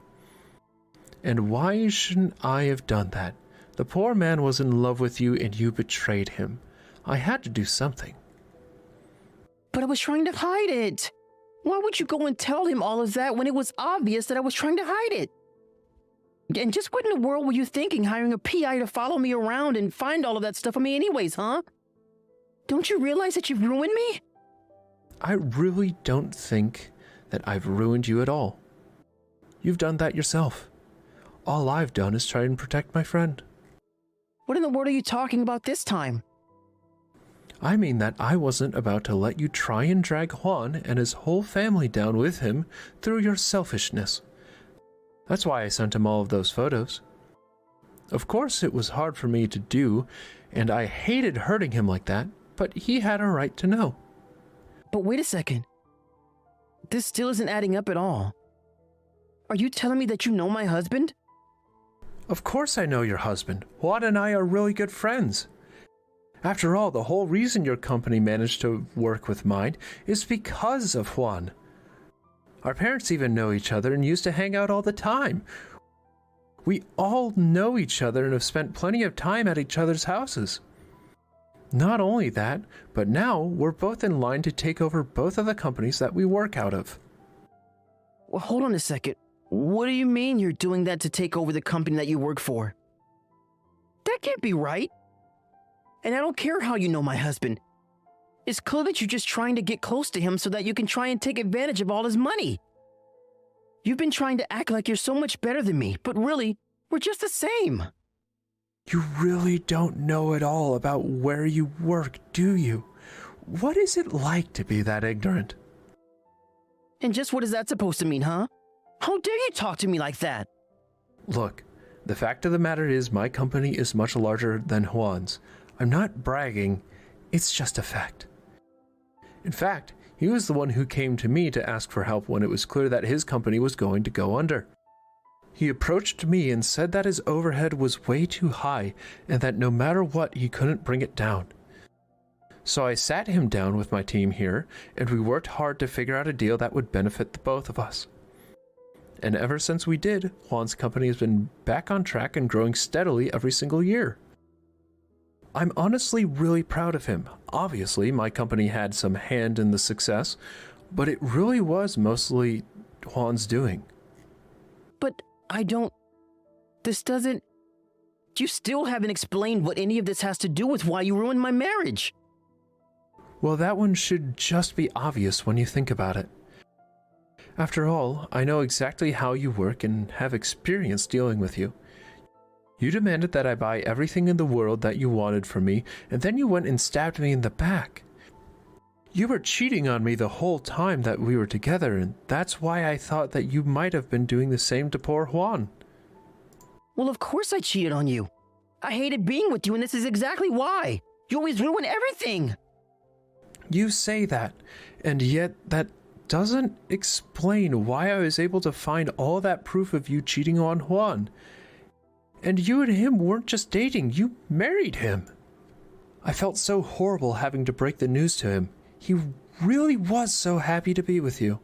And why shouldn't I have done that? The poor man was in love with you and you betrayed him. I had to do something. But I was trying to hide it. Why would you go and tell him all of that when it was obvious that I was trying to hide it? And just what in the world were you thinking hiring a PI to follow me around and find all of that stuff on me anyways, huh? Don't you realize that you've ruined me? I really don't think that I've ruined you at all. You've done that yourself. All I've done is try and protect my friend. What in the world are you talking about this time? I mean that I wasn't about to let you try and drag Juan and his whole family down with him through your selfishness. That's why I sent him all of those photos. Of course, it was hard for me to do, and I hated hurting him like that, but he had a right to know. But wait a second. This still isn't adding up at all. Are you telling me that you know my husband? Of course I know your husband. Juan and I are really good friends. After all, the whole reason your company managed to work with mine is because of Juan. Our parents even know each other and used to hang out all the time. We all know each other and have spent plenty of time at each other's houses. Not only that, but now we're both in line to take over both of the companies that we work out of. Well, hold on a second. What do you mean you're doing that to take over the company that you work for? That can't be right. And I don't care how you know my husband. It's clear that you're just trying to get close to him so that you can try and take advantage of all his money. You've been trying to act like you're so much better than me, but really, we're just the same. You really don't know at all about where you work, do you? What is it like to be that ignorant? And just what is that supposed to mean, huh? How dare you talk to me like that? Look, the fact of the matter is my company is much larger than Juan's. I'm not bragging, it's just a fact. In fact, he was the one who came to me to ask for help when it was clear that his company was going to go under. He approached me and said that his overhead was way too high and that no matter what, he couldn't bring it down. So I sat him down with my team here, and we worked hard to figure out a deal that would benefit the both of us. And ever since we did, Juan's company has been back on track and growing steadily every single year. I'm honestly really proud of him. Obviously, my company had some hand in the success, but it really was mostly Juan's doing. But I don't... This doesn't... You still haven't explained what any of this has to do with why you ruined my marriage. Well, that one should just be obvious when you think about it. After all, I know exactly how you work and have experience dealing with you. You demanded that I buy everything in the world that you wanted from me, and then you went and stabbed me in the back. You were cheating on me the whole time that we were together, and that's why I thought that you might have been doing the same to poor Juan. Well, of course I cheated on you. I hated being with you, and this is exactly why. You always ruin everything. You say that, and yet that doesn't explain why I was able to find all that proof of you cheating on Juan. And you and him weren't just dating, you married him. I felt so horrible having to break the news to him. He really was so happy to be with you.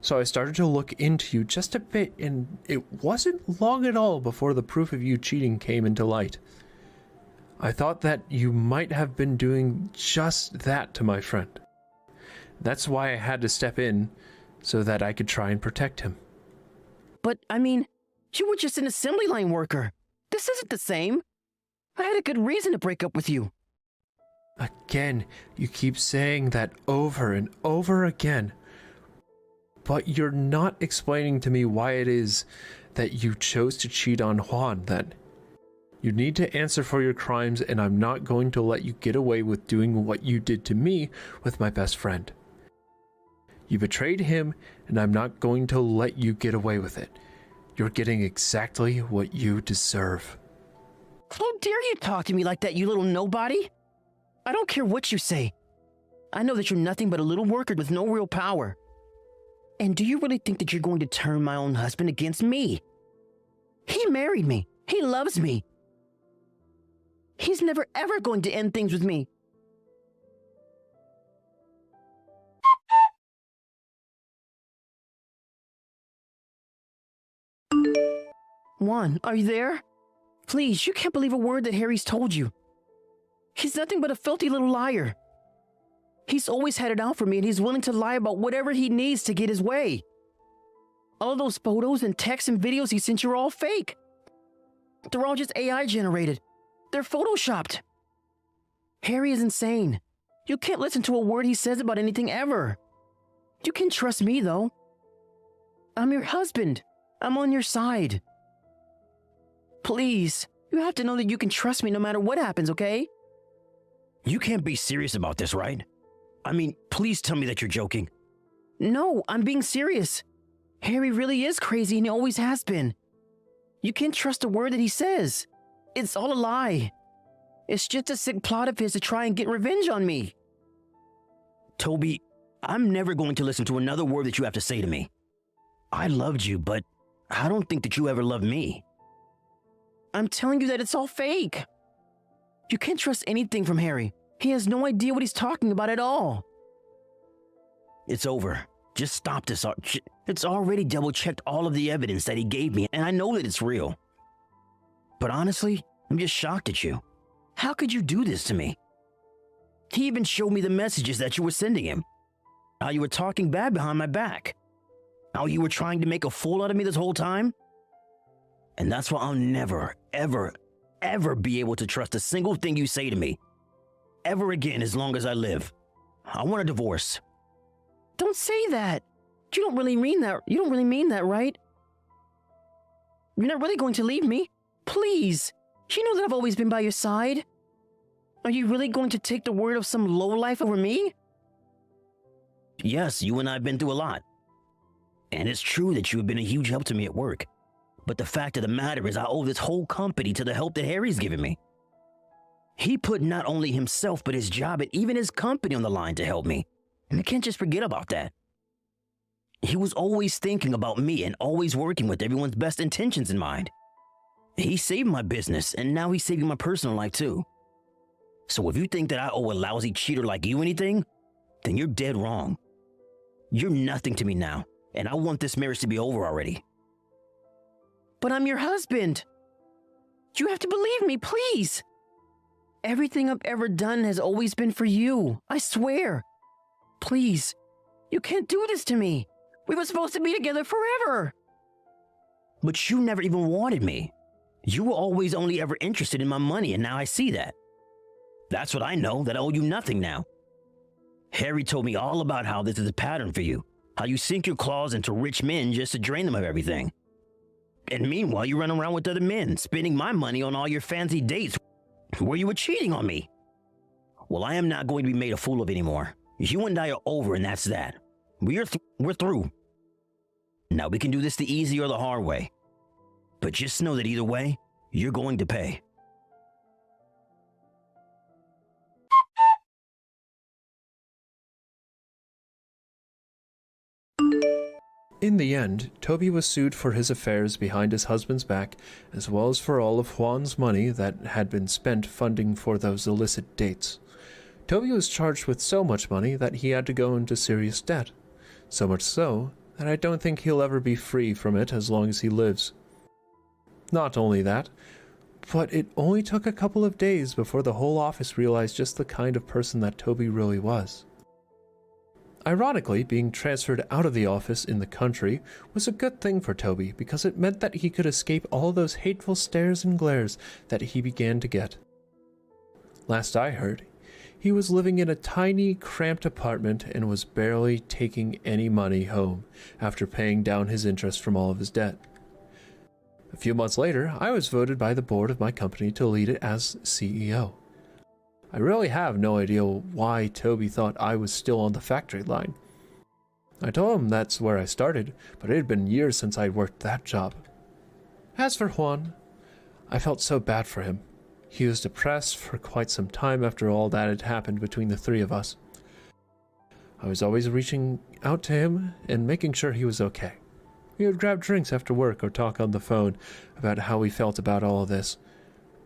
So I started to look into you just a bit, and it wasn't long at all before the proof of you cheating came into light. I thought that you might have been doing just that to my friend. That's why I had to step in, so that I could try and protect him. But, I mean, you were just an assembly line worker. This isn't the same. I had a good reason to break up with you. Again, you keep saying that over and over again. But you're not explaining to me why it is that you chose to cheat on Juan, then. You need to answer for your crimes, and I'm not going to let you get away with doing what you did to me with my best friend. You betrayed him, and I'm not going to let you get away with it. You're getting exactly what you deserve. How dare you talk to me like that, you little nobody? I don't care what you say. I know that you're nothing but a little worker with no real power. And do you really think that you're going to turn my own husband against me? He married me. He loves me. He's never ever going to end things with me. Juan, are you there? Please, you can't believe a word that Harry's told you. He's nothing but a filthy little liar. He's always had it out for me, and he's willing to lie about whatever he needs to get his way. All those photos and texts and videos he sent you are all fake. They're all just AI generated. They're photoshopped. Harry is insane. You can't listen to a word he says about anything ever. You can trust me, though. I'm your husband. I'm on your side. Please, you have to know that you can trust me no matter what happens, okay? You can't be serious about this, right? I mean, please tell me that you're joking. No, I'm being serious. Harry really is crazy and he always has been. You can't trust a word that he says. It's all a lie. It's just a sick plot of his to try and get revenge on me. Toby, I'm never going to listen to another word that you have to say to me. I loved you, but I don't think that you ever loved me. I'm telling you that it's all fake. You can't trust anything from Harry. He has no idea what he's talking about at all. It's over. Just stop this. It's already double-checked all of the evidence that he gave me, and I know that it's real. But honestly, I'm just shocked at you. How could you do this to me? He even showed me the messages that you were sending him. How you were talking bad behind my back. How you were trying to make a fool out of me this whole time. And that's why I'll never, ever, ever be able to trust a single thing you say to me. Ever again as long as I live. I want a divorce. Don't say that. You don't really mean that. You don't really mean that, right? You're not really going to leave me? Please. You know that I've always been by your side. Are you really going to take the word of some lowlife over me? Yes, you and I have been through a lot. And it's true that you have been a huge help to me at work. But the fact of the matter is I owe this whole company to the help that Harry's given me. He put not only himself but his job and even his company on the line to help me. And I can't just forget about that. He was always thinking about me and always working with everyone's best intentions in mind. He saved my business, and now he's saving my personal life too. So if you think that I owe a lousy cheater like you anything, then you're dead wrong. You're nothing to me now, and I want this marriage to be over already. But I'm your husband. You have to believe me, please. Everything I've ever done has always been for you, I swear. Please, you can't do this to me. We were supposed to be together forever. But you never even wanted me. You were always only ever interested in my money, and now I see that. That's what I know, that I owe you nothing now. Harry told me all about how this is a pattern for you, how you sink your claws into rich men just to drain them of everything. And meanwhile, you run around with other men, spending my money on all your fancy dates where you were cheating on me. Well, I am not going to be made a fool of anymore. You and I are over, and that's that. We're through. Now we can do this the easy or the hard way. But just know that either way, you're going to pay. In the end, Toby was sued for his affairs behind his husband's back, as well as for all of Juan's money that had been spent funding for those illicit dates. Toby was charged with so much money that he had to go into serious debt. So much so that I don't think he'll ever be free from it as long as he lives. Not only that, but it only took a couple of days before the whole office realized just the kind of person that Toby really was. Ironically, being transferred out of the office in the country was a good thing for Toby because it meant that he could escape all those hateful stares and glares that he began to get. Last I heard, he was living in a tiny, cramped apartment and was barely taking any money home after paying down his interest from all of his debt. A few months later, I was voted by the board of my company to lead it as CEO. I really have no idea why Toby thought I was still on the factory line. I told him that's where I started, but it had been years since I'd worked that job. As for Juan, I felt so bad for him. He was depressed for quite some time after all that had happened between the three of us. I was always reaching out to him and making sure he was okay. We would grab drinks after work or talk on the phone about how we felt about all of this.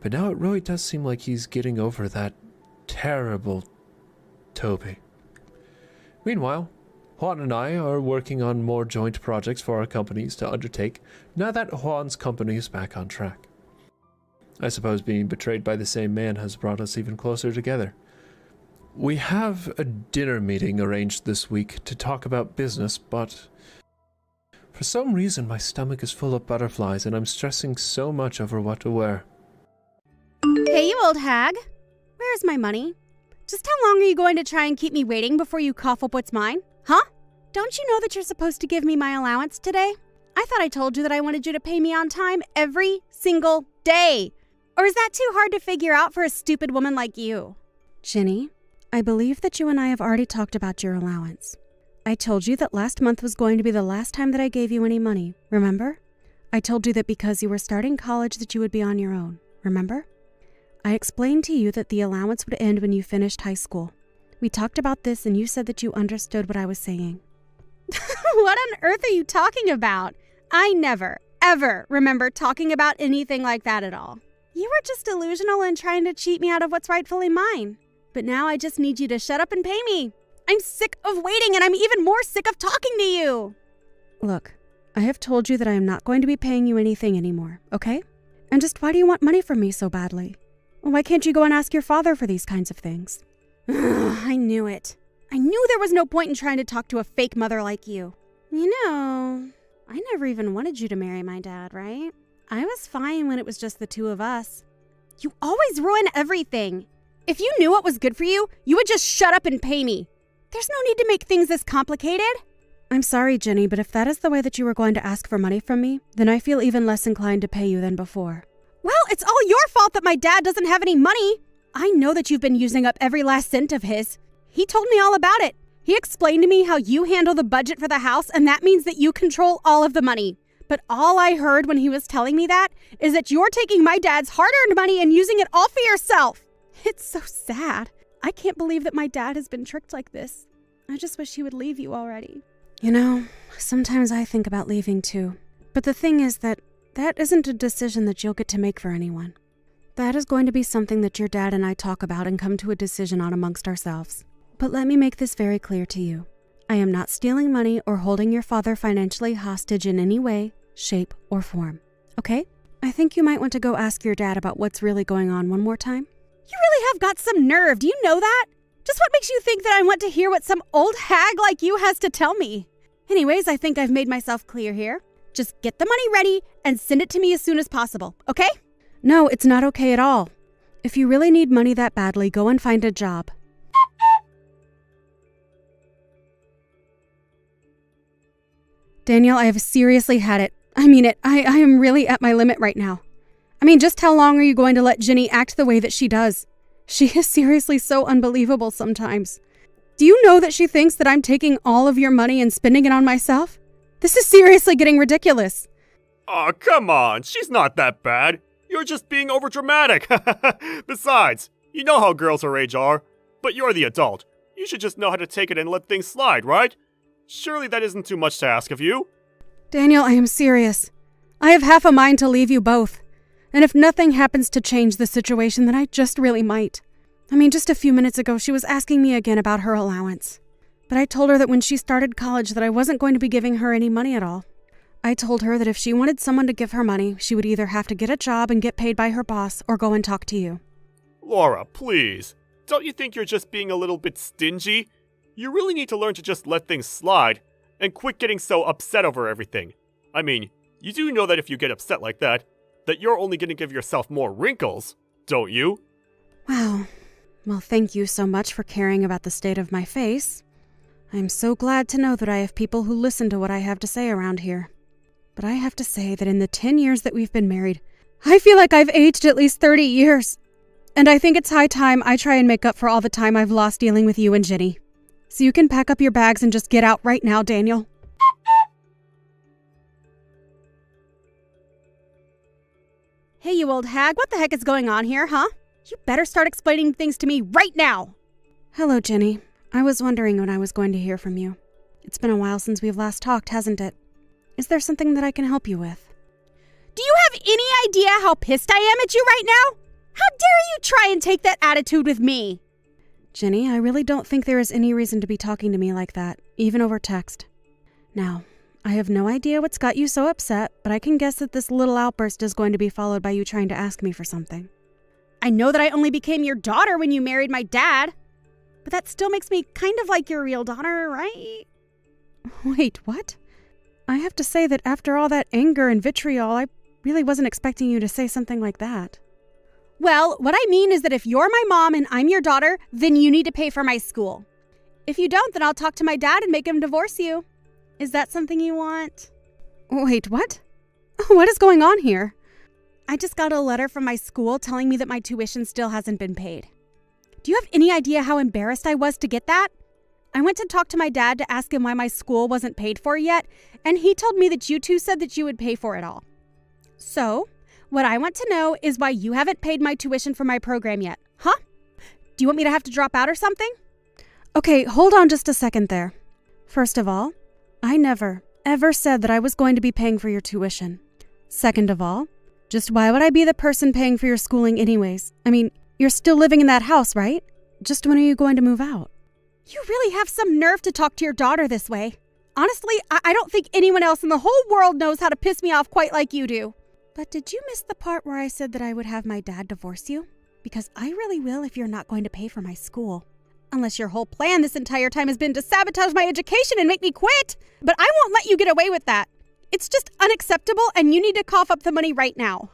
But now it really does seem like he's getting over that terrible Toby. Meanwhile, Juan and I are working on more joint projects for our companies to undertake now that Juan's company is back on track. I suppose being betrayed by the same man has brought us even closer together. We have a dinner meeting arranged this week to talk about business, but for some reason my stomach is full of butterflies and I'm stressing so much over what to wear. Hey, you old hag. Where's my money? Just how long are you going to try and keep me waiting before you cough up what's mine? Huh? Don't you know that you're supposed to give me my allowance today? I thought I told you that I wanted you to pay me on time every single day. Or is that too hard to figure out for a stupid woman like you? Ginny, I believe that you and I have already talked about your allowance. I told you that last month was going to be the last time that I gave you any money, remember? I told you that because you were starting college that you would be on your own, remember? I explained to you that the allowance would end when you finished high school. We talked about this and you said that you understood what I was saying. What on earth are you talking about? I never, ever remember talking about anything like that at all. You were just delusional and trying to cheat me out of what's rightfully mine. But now I just need you to shut up and pay me. I'm sick of waiting and I'm even more sick of talking to you. Look, I have told you that I am not going to be paying you anything anymore, okay? And just why do you want money from me so badly? Why can't you go and ask your father for these kinds of things? I knew it. I knew there was no point in trying to talk to a fake mother like you. You know, I never even wanted you to marry my dad, right? I was fine when it was just the two of us. You always ruin everything. If you knew what was good for you, you would just shut up and pay me. There's no need to make things this complicated. I'm sorry, Jenny, but if that is the way that you were going to ask for money from me, then I feel even less inclined to pay you than before. Well, it's all your fault that my dad doesn't have any money. I know that you've been using up every last cent of his. He told me all about it. He explained to me how you handle the budget for the house, and that means that you control all of the money. But all I heard when he was telling me that is that you're taking my dad's hard-earned money and using it all for yourself. It's so sad. I can't believe that my dad has been tricked like this. I just wish he would leave you already. You know, sometimes I think about leaving too. But the thing is that isn't a decision that you'll get to make for anyone. That is going to be something that your dad and I talk about and come to a decision on amongst ourselves. But let me make this very clear to you. I am not stealing money or holding your father financially hostage in any way, shape, or form. Okay? I think you might want to go ask your dad about what's really going on one more time. You really have got some nerve, do you know that? Just what makes you think that I want to hear what some old hag like you has to tell me? Anyways, I think I've made myself clear here. Just get the money ready and send it to me as soon as possible, okay? No, it's not okay at all. If you really need money that badly, go and find a job. Danielle, I have seriously had it. I mean it. I am really at my limit right now. I mean, just how long are you going to let Ginny act the way that she does? She is seriously so unbelievable sometimes. Do you know that she thinks that I'm taking all of your money and spending it on myself? This is seriously getting ridiculous. Aw, come on. She's not that bad. You're just being overdramatic. Besides, you know how girls her age are. But you're the adult. You should just know how to take it and let things slide, right? Surely that isn't too much to ask of you. Daniel, I am serious. I have half a mind to leave you both. And if nothing happens to change the situation, then I just really might. I mean, just a few minutes ago, she was asking me again about her allowance. But I told her that when she started college that I wasn't going to be giving her any money at all. I told her that if she wanted someone to give her money, she would either have to get a job and get paid by her boss or go and talk to you. Laura, please. Don't you think you're just being a little bit stingy? You really need to learn to just let things slide and quit getting so upset over everything. I mean, you do know that if you get upset like that you're only going to give yourself more wrinkles, don't you? Wow. Well, thank you so much for caring about the state of my face. I'm so glad to know that I have people who listen to what I have to say around here. But I have to say that in the 10 years that we've been married, I feel like I've aged at least 30 years. And I think it's high time I try and make up for all the time I've lost dealing with you and Ginny. So you can pack up your bags and just get out right now, Daniel. Hey, you old hag, what the heck is going on here, huh? You better start explaining things to me right now! Hello, Ginny. I was wondering when I was going to hear from you. It's been a while since we've last talked, hasn't it? Is there something that I can help you with? Do you have any idea how pissed I am at you right now? How dare you try and take that attitude with me? Ginny, I really don't think there is any reason to be talking to me like that, even over text. Now, I have no idea what's got you so upset, but I can guess that this little outburst is going to be followed by you trying to ask me for something. I know that I only became your daughter when you married my dad, but that still makes me kind of like your real daughter, right? Wait, what? I have to say that after all that anger and vitriol, I really wasn't expecting you to say something like that. Well, what I mean is that if you're my mom and I'm your daughter, then you need to pay for my school. If you don't, then I'll talk to my dad and make him divorce you. Is that something you want? Wait, what? What is going on here? I just got a letter from my school telling me that my tuition still hasn't been paid. Do you have any idea how embarrassed I was to get that? I went to talk to my dad to ask him why my school wasn't paid for yet, and he told me that you two said that you would pay for it all. So, what I want to know is why you haven't paid my tuition for my program yet, huh? Do you want me to have to drop out or something? Okay, hold on just a second there. First of all, I never, ever said that I was going to be paying for your tuition. Second of all, just why would I be the person paying for your schooling anyways? I mean, you're still living in that house, right? Just when are you going to move out? You really have some nerve to talk to your daughter this way. Honestly, I don't think anyone else in the whole world knows how to piss me off quite like you do. But did you miss the part where I said that I would have my dad divorce you? Because I really will if you're not going to pay for my school. Unless your whole plan this entire time has been to sabotage my education and make me quit. But I won't let you get away with that. It's just unacceptable and you need to cough up the money right now.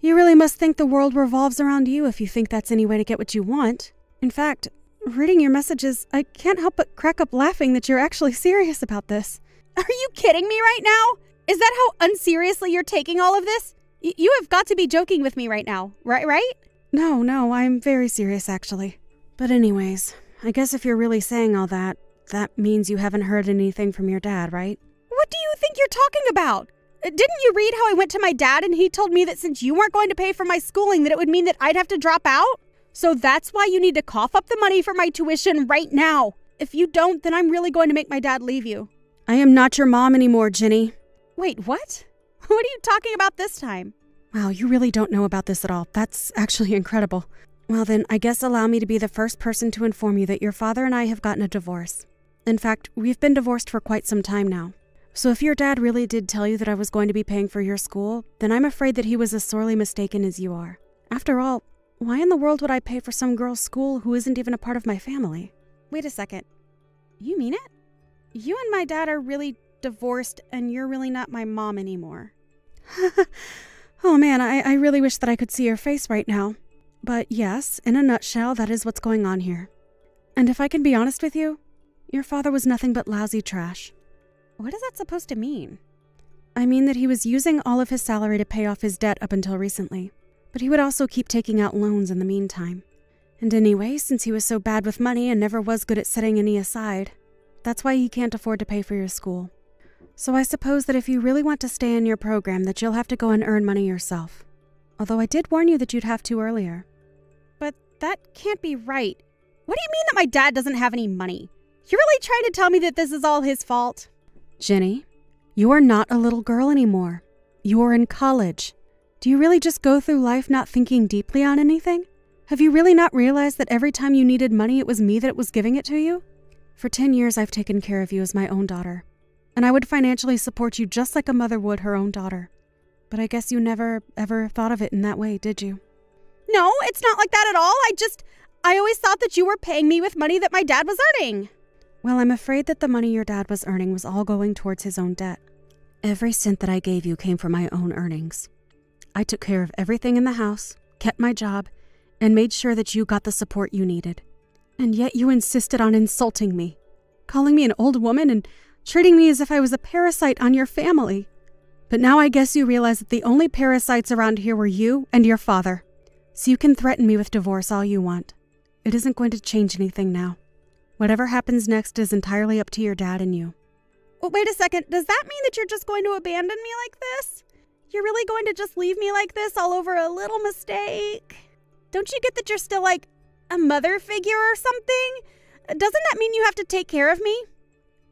You really must think the world revolves around you if you think that's any way to get what you want. In fact, reading your messages, I can't help but crack up laughing that you're actually serious about this. Are you kidding me right now? Is that how unseriously you're taking all of this? You have got to be joking with me right now, right? No, I'm very serious actually. But anyways, I guess if you're really saying all that, that means you haven't heard anything from your dad, right? What do you think you're talking about? Didn't you read how I went to my dad and he told me that since you weren't going to pay for my schooling that it would mean that I'd have to drop out? So that's why you need to cough up the money for my tuition right now. If you don't, then I'm really going to make my dad leave you. I am not your mom anymore, Ginny. Wait, what? What are you talking about this time? Wow, you really don't know about this at all. That's actually incredible. Well then, I guess allow me to be the first person to inform you that your father and I have gotten a divorce. In fact, we've been divorced for quite some time now. So if your dad really did tell you that I was going to be paying for your school, then I'm afraid that he was as sorely mistaken as you are. After all, why in the world would I pay for some girl's school who isn't even a part of my family? Wait a second. You mean it? You and my dad are really divorced and you're really not my mom anymore. Oh man, I really wish that I could see your face right now. But yes, in a nutshell, that is what's going on here. And if I can be honest with you, your father was nothing but lousy trash. What is that supposed to mean? I mean that he was using all of his salary to pay off his debt up until recently. But he would also keep taking out loans in the meantime. And anyway, since he was so bad with money and never was good at setting any aside, that's why he can't afford to pay for your school. So I suppose that if you really want to stay in your program, that you'll have to go and earn money yourself. Although I did warn you that you'd have to earlier. But that can't be right. What do you mean that my dad doesn't have any money? You're really trying to tell me that this is all his fault? Ginny, You are not a little girl anymore. You are in college. Do you really just go through life not thinking deeply on anything? Have you really not realized that every time you needed money, it was me that was giving it to you? For 10 years, I've taken care of you as my own daughter, and I would financially support you just like a mother would her own daughter. But I guess you never, ever thought of it in that way, did you? No, it's not like that at all. I always thought that you were paying me with money that my dad was earning. Well, I'm afraid that the money your dad was earning was all going towards his own debt. Every cent that I gave you came from my own earnings. I took care of everything in the house, kept my job, and made sure that you got the support you needed. And yet you insisted on insulting me, calling me an old woman and treating me as if I was a parasite on your family. But now I guess you realize that the only parasites around here were you and your father. So you can threaten me with divorce all you want. It isn't going to change anything now. Whatever happens next is entirely up to your dad and you. Well, wait a second. Does that mean that you're just going to abandon me like this? You're really going to just leave me like this all over a little mistake? Don't you get that you're still like a mother figure or something? Doesn't that mean you have to take care of me?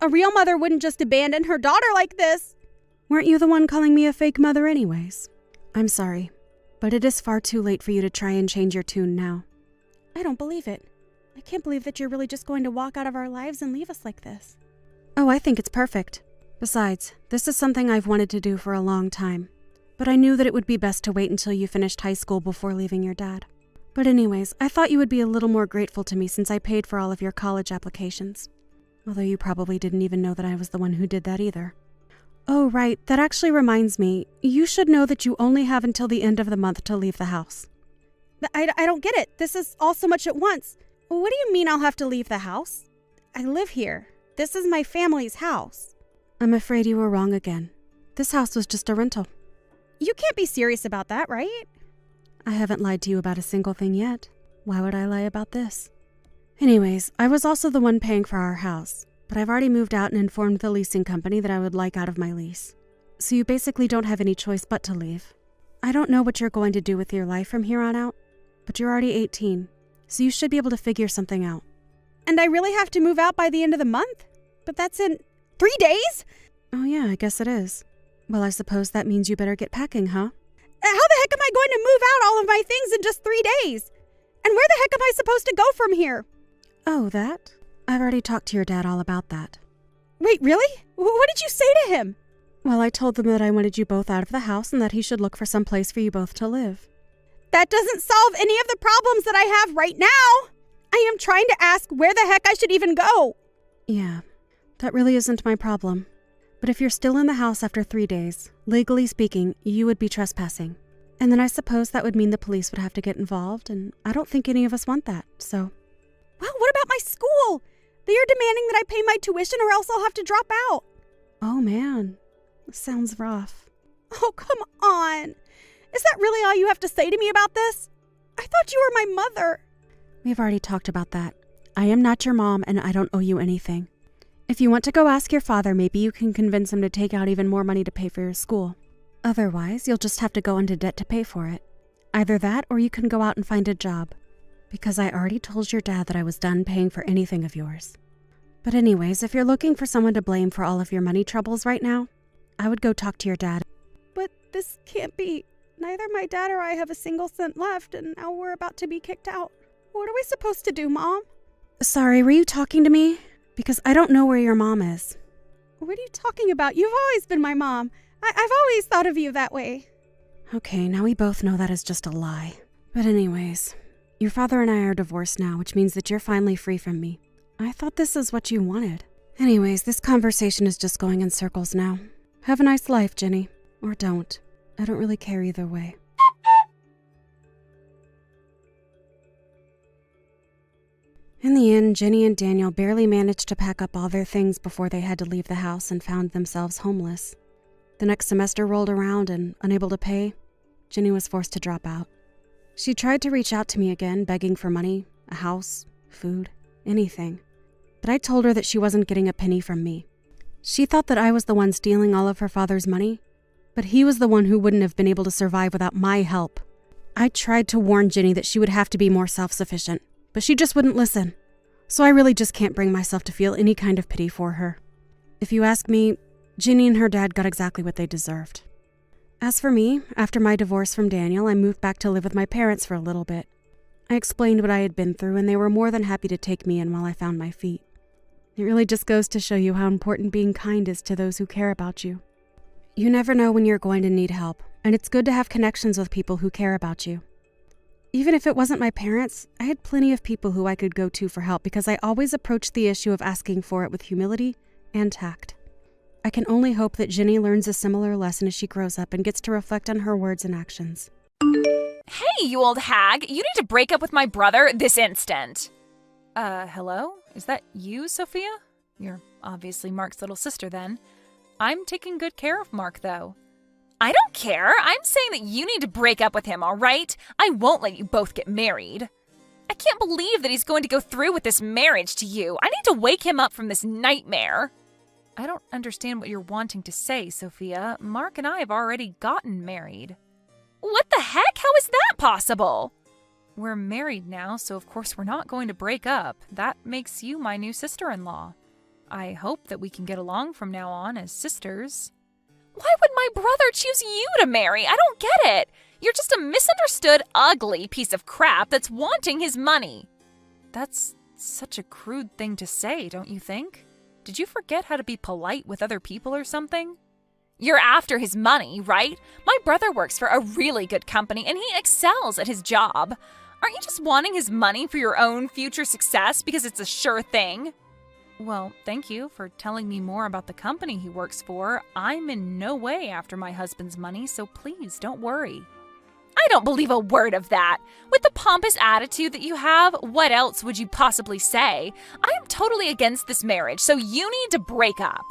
A real mother wouldn't just abandon her daughter like this. Weren't you the one calling me a fake mother anyways? I'm sorry, but it is far too late for you to try and change your tune now. I don't believe it. I can't believe that you're really just going to walk out of our lives and leave us like this. Oh, I think it's perfect. Besides, this is something I've wanted to do for a long time. But I knew that it would be best to wait until you finished high school before leaving your dad. But anyways, I thought you would be a little more grateful to me since I paid for all of your college applications. Although you probably didn't even know that I was the one who did that either. Oh, right, that actually reminds me. You should know that you only have until the end of the month to leave the house. I don't get it. This is all so much at once. What do you mean I'll have to leave the house? I live here. This is my family's house. I'm afraid you were wrong again. This house was just a rental. You can't be serious about that, right? I haven't lied to you about a single thing yet. Why would I lie about this? Anyways, I was also the one paying for our house, but I've already moved out and informed the leasing company that I would like out of my lease. So you basically don't have any choice but to leave. I don't know what you're going to do with your life from here on out, but you're already 18, so you should be able to figure something out. And I really have to move out by the end of the month? But that's in 3 days? Oh yeah, I guess it is. Well, I suppose that means you better get packing, huh? How the heck am I going to move out all of my things in just 3 days? And where the heck am I supposed to go from here? Oh, that? I've already talked to your dad all about that. Wait, really? What did you say to him? Well, I told them that I wanted you both out of the house and that he should look for some place for you both to live. That doesn't solve any of the problems that I have right now. I am trying to ask where the heck I should even go. Yeah, that really isn't my problem. But if you're still in the house after 3 days, legally speaking, you would be trespassing. And then I suppose that would mean the police would have to get involved, and I don't think any of us want that, so... Well, what about my school? They are demanding that I pay my tuition or else I'll have to drop out. Oh man, sounds rough. Oh, come on. Is that really all you have to say to me about this? I thought you were my mother. We've already talked about that. I am not your mom, and I don't owe you anything. If you want to go ask your father, maybe you can convince him to take out even more money to pay for your school. Otherwise, you'll just have to go into debt to pay for it. Either that, or you can go out and find a job. Because I already told your dad that I was done paying for anything of yours. But anyways, if you're looking for someone to blame for all of your money troubles right now, I would go talk to your dad. But this can't be. Neither my dad or I have a single cent left, and now we're about to be kicked out. What are we supposed to do, Mom? Sorry, were you talking to me? Because I don't know where your mom is. What are you talking about? You've always been my mom. I've always thought of you that way. Okay, now we both know that is just a lie. But anyways, your father and I are divorced now, which means that you're finally free from me. I thought this is what you wanted. Anyways, this conversation is just going in circles now. Have a nice life, Jenny. Or don't. I don't really care either way. In the end, Jenny and Daniel barely managed to pack up all their things before they had to leave the house and found themselves homeless. The next semester rolled around and, unable to pay, Jenny was forced to drop out. She tried to reach out to me again, begging for money, a house, food, anything. But I told her that she wasn't getting a penny from me. She thought that I was the one stealing all of her father's money, but he was the one who wouldn't have been able to survive without my help. I tried to warn Jenny that she would have to be more self-sufficient, but she just wouldn't listen. So I really just can't bring myself to feel any kind of pity for her. If you ask me, Ginny and her dad got exactly what they deserved. As for me, after my divorce from Daniel, I moved back to live with my parents for a little bit. I explained what I had been through, and they were more than happy to take me in while I found my feet. It really just goes to show you how important being kind is to those who care about you. You never know when you're going to need help, and it's good to have connections with people who care about you. Even if it wasn't my parents, I had plenty of people who I could go to for help because I always approached the issue of asking for it with humility and tact. I can only hope that Ginny learns a similar lesson as she grows up and gets to reflect on her words and actions. Hey, you old hag! You need to break up with my brother this instant! Hello? Is that you, Sophia? You're obviously Mark's little sister then. I'm taking good care of Mark, though. I don't care! I'm saying that you need to break up with him, alright? I won't let you both get married. I can't believe that he's going to go through with this marriage to you. I need to wake him up from this nightmare. I don't understand what you're wanting to say, Sophia. Mark and I have already gotten married. What the heck? How is that possible? We're married now, so of course we're not going to break up. That makes you my new sister-in-law. I hope that we can get along from now on as sisters. Why would my brother choose you to marry? I don't get it. You're just a misunderstood, ugly piece of crap that's wanting his money. That's such a crude thing to say, don't you think? Did you forget how to be polite with other people or something? You're after his money, right? My brother works for a really good company and he excels at his job. Aren't you just wanting his money for your own future success because it's a sure thing? Well, thank you for telling me more about the company he works for. I'm in no way after my husband's money, so please don't worry. I don't believe a word of that. With the pompous attitude that you have, what else would you possibly say? I am totally against this marriage, so you need to break up.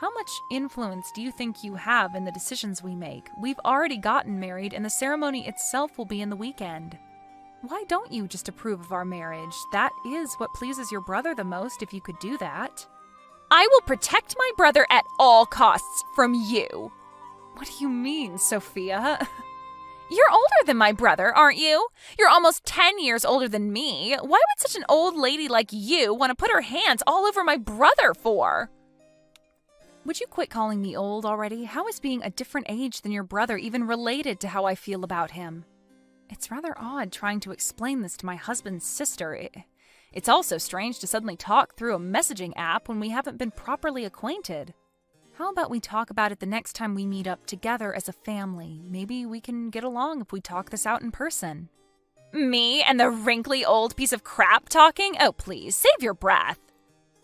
How much influence do you think you have in the decisions we make? We've already gotten married, and the ceremony itself will be in the weekend. Why don't you just approve of our marriage? That is what pleases your brother the most, if you could do that. I will protect my brother at all costs from you. What do you mean, Sophia? You're older than my brother, aren't you? You're almost 10 years older than me. Why would such an old lady like you want to put her hands all over my brother for? Would you quit calling me old already? How is being a different age than your brother even related to how I feel about him? It's rather odd trying to explain this to my husband's sister. It's also strange to suddenly talk through a messaging app when we haven't been properly acquainted. How about we talk about it the next time we meet up together as a family? Maybe we can get along if we talk this out in person. Me and the wrinkly old piece of crap talking? Oh, please, save your breath.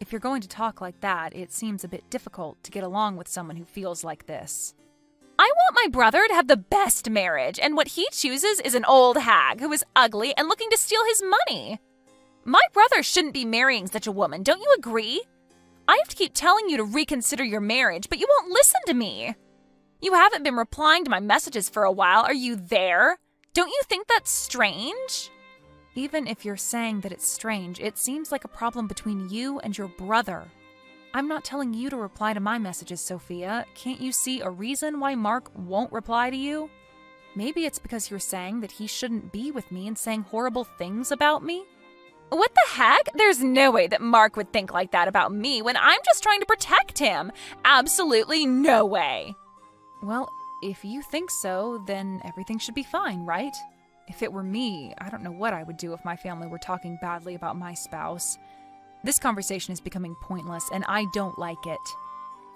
If you're going to talk like that, it seems a bit difficult to get along with someone who feels like this. I want my brother to have the best marriage, and what he chooses is an old hag who is ugly and looking to steal his money. My brother shouldn't be marrying such a woman, don't you agree? I have to keep telling you to reconsider your marriage, but you won't listen to me. You haven't been replying to my messages for a while. Are you there? Don't you think that's strange? Even if you're saying that it's strange, it seems like a problem between you and your brother. I'm not telling you to reply to my messages, Sophia. Can't you see a reason why Mark won't reply to you? Maybe it's because you're saying that he shouldn't be with me and saying horrible things about me? What the heck? There's no way that Mark would think like that about me when I'm just trying to protect him. Absolutely no way. Well, if you think so, then everything should be fine, right? If it were me, I don't know what I would do if my family were talking badly about my spouse. This conversation is becoming pointless, and I don't like it.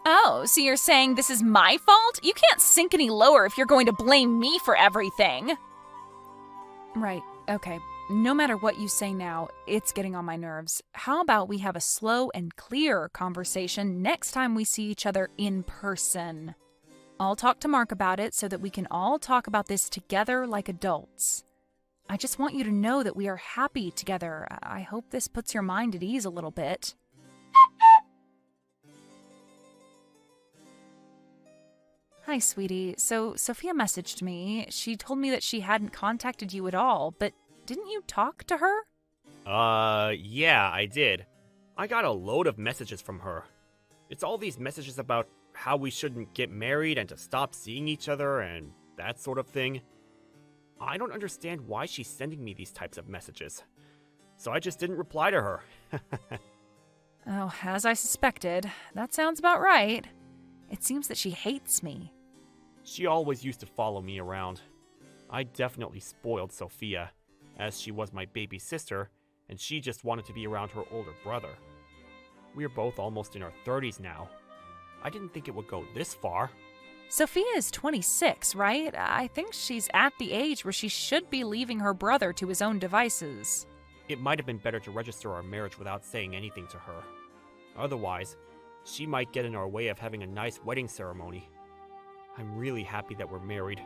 Oh, so you're saying this is my fault? You can't sink any lower if you're going to blame me for everything. Right, okay. No matter what you say now, it's getting on my nerves. How about we have a slow and clear conversation next time we see each other in person? I'll talk to Mark about it so that we can all talk about this together like adults. I just want you to know that we are happy together. I hope this puts your mind at ease a little bit. Hi, sweetie. So, Sophia messaged me. She told me that she hadn't contacted you at all, but didn't you talk to her? Yeah, I did. I got a load of messages from her. It's all these messages about how we shouldn't get married and to stop seeing each other and that sort of thing. I don't understand why she's sending me these types of messages. So I just didn't reply to her. Oh, as I suspected. That sounds about right. It seems that she hates me. She always used to follow me around. I definitely spoiled Sophia, as she was my baby sister, and she just wanted to be around her older brother. We're both almost in our 30s now. I didn't think it would go this far. Sophia is 26, right? I think she's at the age where she should be leaving her brother to his own devices. It might have been better to register our marriage without saying anything to her. Otherwise, she might get in our way of having a nice wedding ceremony. I'm really happy that we're married.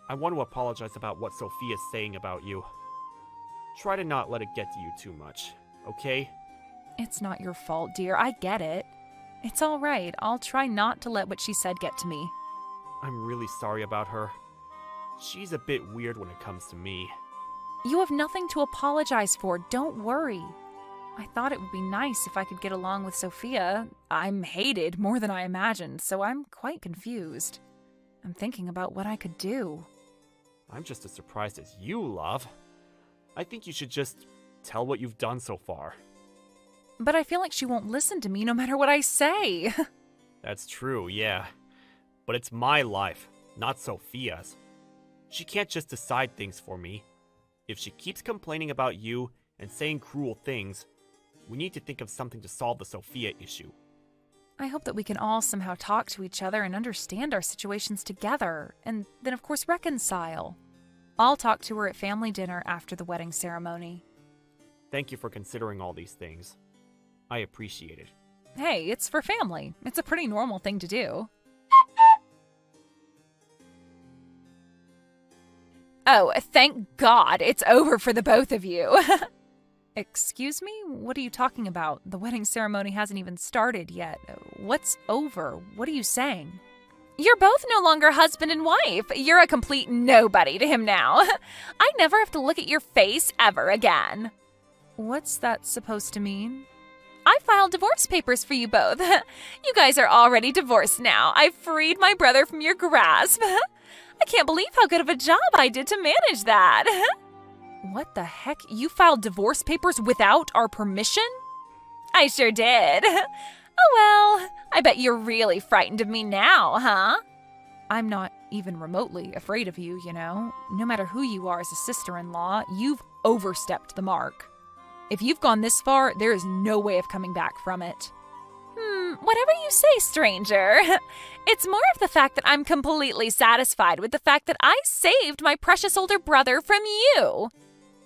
I want to apologize about what Sophia's saying about you. Try to not let it get to you too much, okay? It's not your fault, dear. I get it. It's all right. I'll try not to let what she said get to me. I'm really sorry about her. She's a bit weird when it comes to me. You have nothing to apologize for. Don't worry. I thought it would be nice if I could get along with Sophia. I'm hated more than I imagined, so I'm quite confused. I'm thinking about what I could do. I'm just as surprised as you, love. I think you should just tell what you've done so far. But I feel like she won't listen to me no matter what I say. That's true, yeah. But it's my life, not Sophia's. She can't just decide things for me. If she keeps complaining about you and saying cruel things, we need to think of something to solve the Sophia issue. I hope that we can all somehow talk to each other and understand our situations together, and then of course reconcile. I'll talk to her at family dinner after the wedding ceremony. Thank you for considering all these things. I appreciate it. Hey, it's for family. It's a pretty normal thing to do. Oh, thank God it's over for the both of you. Excuse me? What are you talking about? The wedding ceremony hasn't even started yet. What's over? What are you saying? You're both no longer husband and wife. You're a complete nobody to him now. I never have to look at your face ever again. What's that supposed to mean? I filed divorce papers for you both. You guys are already divorced now. I've freed my brother from your grasp. I can't believe how good of a job I did to manage that. What the heck? You filed divorce papers without our permission? I sure did. Oh well, I bet you're really frightened of me now, huh? I'm not even remotely afraid of you, you know. No matter who you are as a sister-in-law, you've overstepped the mark. If you've gone this far, there is no way of coming back from it. Whatever you say, stranger. It's more of the fact that I'm completely satisfied with the fact that I saved my precious older brother from you.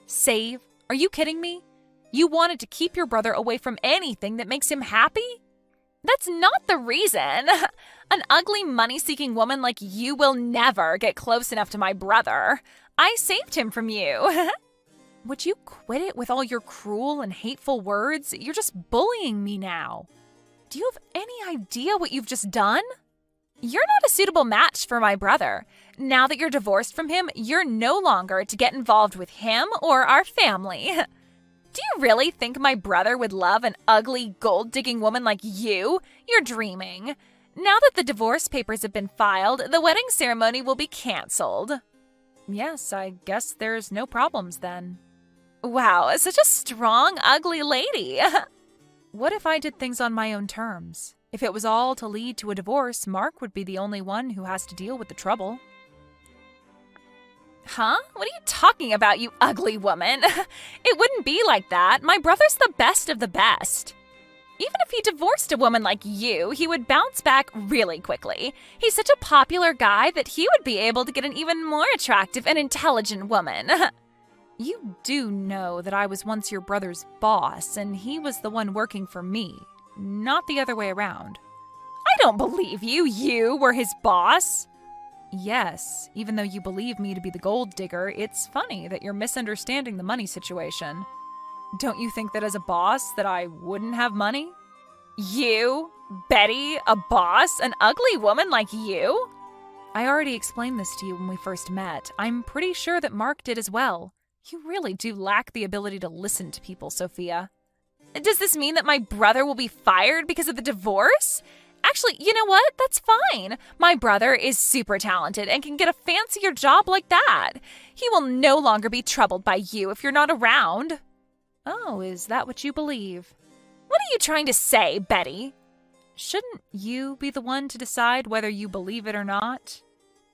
Save? Are you kidding me? You wanted to keep your brother away from anything that makes him happy? That's not the reason. An ugly, money-seeking woman like you will never get close enough to my brother. I saved him from you. Would you quit it with all your cruel and hateful words? You're just bullying me now. Do you have any idea what you've just done? You're not a suitable match for my brother. Now that you're divorced from him, you're no longer to get involved with him or our family. Do you really think my brother would love an ugly, gold-digging woman like you? You're dreaming. Now that the divorce papers have been filed, the wedding ceremony will be canceled. Yes, I guess there's no problems then. Wow, such a strong, ugly lady. What if I did things on my own terms? If it was all to lead to a divorce, Mark would be the only one who has to deal with the trouble. Huh? What are you talking about, you ugly woman? It wouldn't be like that. My brother's the best of the best. Even if he divorced a woman like you, he would bounce back really quickly. He's such a popular guy that he would be able to get an even more attractive and intelligent woman. You do know that I was once your brother's boss, and he was the one working for me, not the other way around. I don't believe you. You were his boss. Yes, even though you believe me to be the gold digger, it's funny that you're misunderstanding the money situation. Don't you think that as a boss that I wouldn't have money? You? Betty? A boss? An ugly woman like you? I already explained this to you when we first met. I'm pretty sure that Mark did as well. You really do lack the ability to listen to people, Sophia. Does this mean that my brother will be fired because of the divorce? Actually, you know what? That's fine. My brother is super talented and can get a fancier job like that. He will no longer be troubled by you if you're not around. Oh, is that what you believe? What are you trying to say, Betty? shouldn't you be the one to decide whether you believe it or not?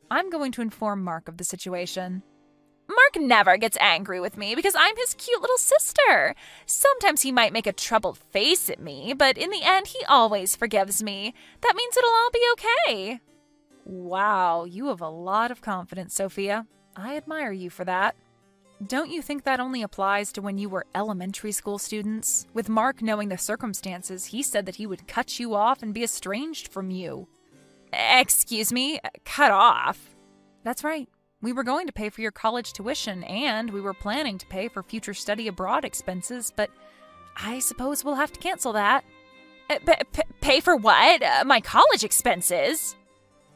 I'm going to inform Mark of the situation. Mark never gets angry with me because I'm his cute little sister. Sometimes he might make a troubled face at me, but in the end, he always forgives me. That means it'll all be okay. Wow, you have a lot of confidence, Sophia. I admire you for that. Don't you think that only applies to when you were elementary school students? With Mark knowing the circumstances, he said that he would cut you off and be estranged from you. Excuse me? Cut off? That's right. We were going to pay for your college tuition, and we were planning to pay for future study abroad expenses, but I suppose we'll have to cancel that. Pay for what? My college expenses?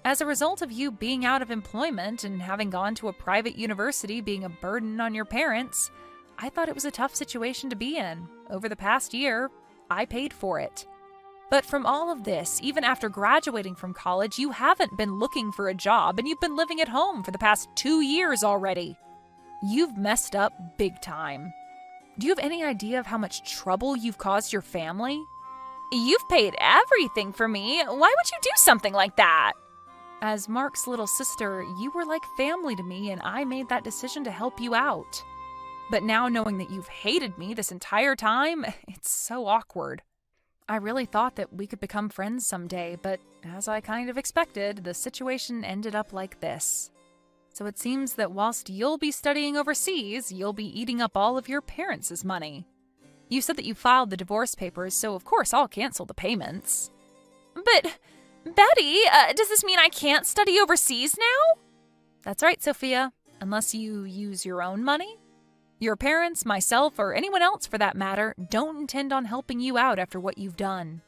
As a result of you being out of employment and having gone to a private university being a burden on your parents, I thought it was a tough situation to be in. Over the past year, I paid for it. But from all of this, even after graduating from college, you haven't been looking for a job and you've been living at home for the past 2 years already. You've messed up big time. Do you have any idea of how much trouble you've caused your family? You've paid everything for me. Why would you do something like that? As Mark's little sister, you were like family to me, and I made that decision to help you out. But now knowing that you've hated me this entire time, it's so awkward. I really thought that we could become friends someday, but as I kind of expected, the situation ended up like this. So it seems that whilst you'll be studying overseas, you'll be eating up all of your parents' money. You said that you filed the divorce papers, so of course I'll cancel the payments. But Betty, does this mean I can't study overseas now? That's right, Sophia. Unless you use your own money. Your parents, myself, or anyone else for that matter, don't intend on helping you out after what you've done.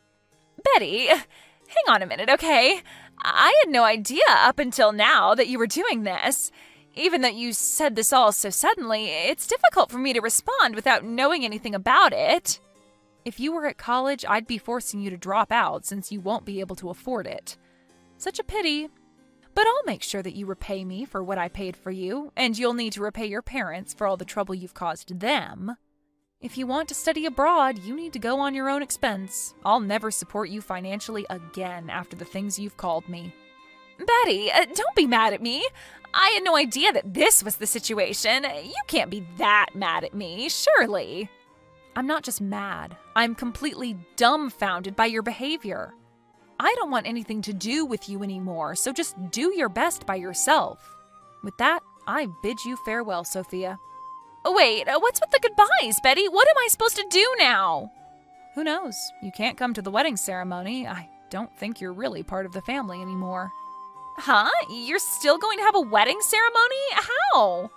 Betty, hang on a minute, okay? I had no idea up until now that you were doing this. Even though you said this all so suddenly, it's difficult for me to respond without knowing anything about it. If you were at college, I'd be forcing you to drop out since you won't be able to afford it. Such a pity. But I'll make sure that you repay me for what I paid for you, and you'll need to repay your parents for all the trouble you've caused them. If you want to study abroad, you need to go on your own expense. I'll never support you financially again after the things you've called me. Betty, don't be mad at me. I had no idea that this was the situation. You can't be that mad at me, surely. I'm not just mad. I'm completely dumbfounded by your behavior. I don't want anything to do with you anymore, so just do your best by yourself. With that, I bid you farewell, Sophia. Wait, what's with the goodbyes, Betty? What am I supposed to do now? Who knows? You can't come to the wedding ceremony. I don't think you're really part of the family anymore. Huh? You're still going to have a wedding ceremony? How?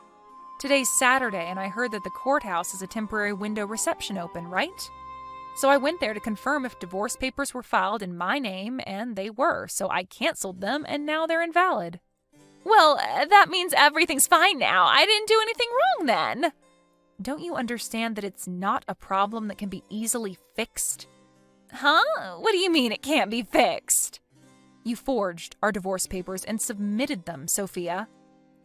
Today's Saturday, and I heard that the courthouse has a temporary window reception open, right? So I went there to confirm if divorce papers were filed in my name, and they were, so I canceled them, and now they're invalid. Well, that means everything's fine now. I didn't do anything wrong then. Don't you understand that it's not a problem that can be easily fixed? Huh? What do you mean it can't be fixed? You forged our divorce papers and submitted them, Sophia.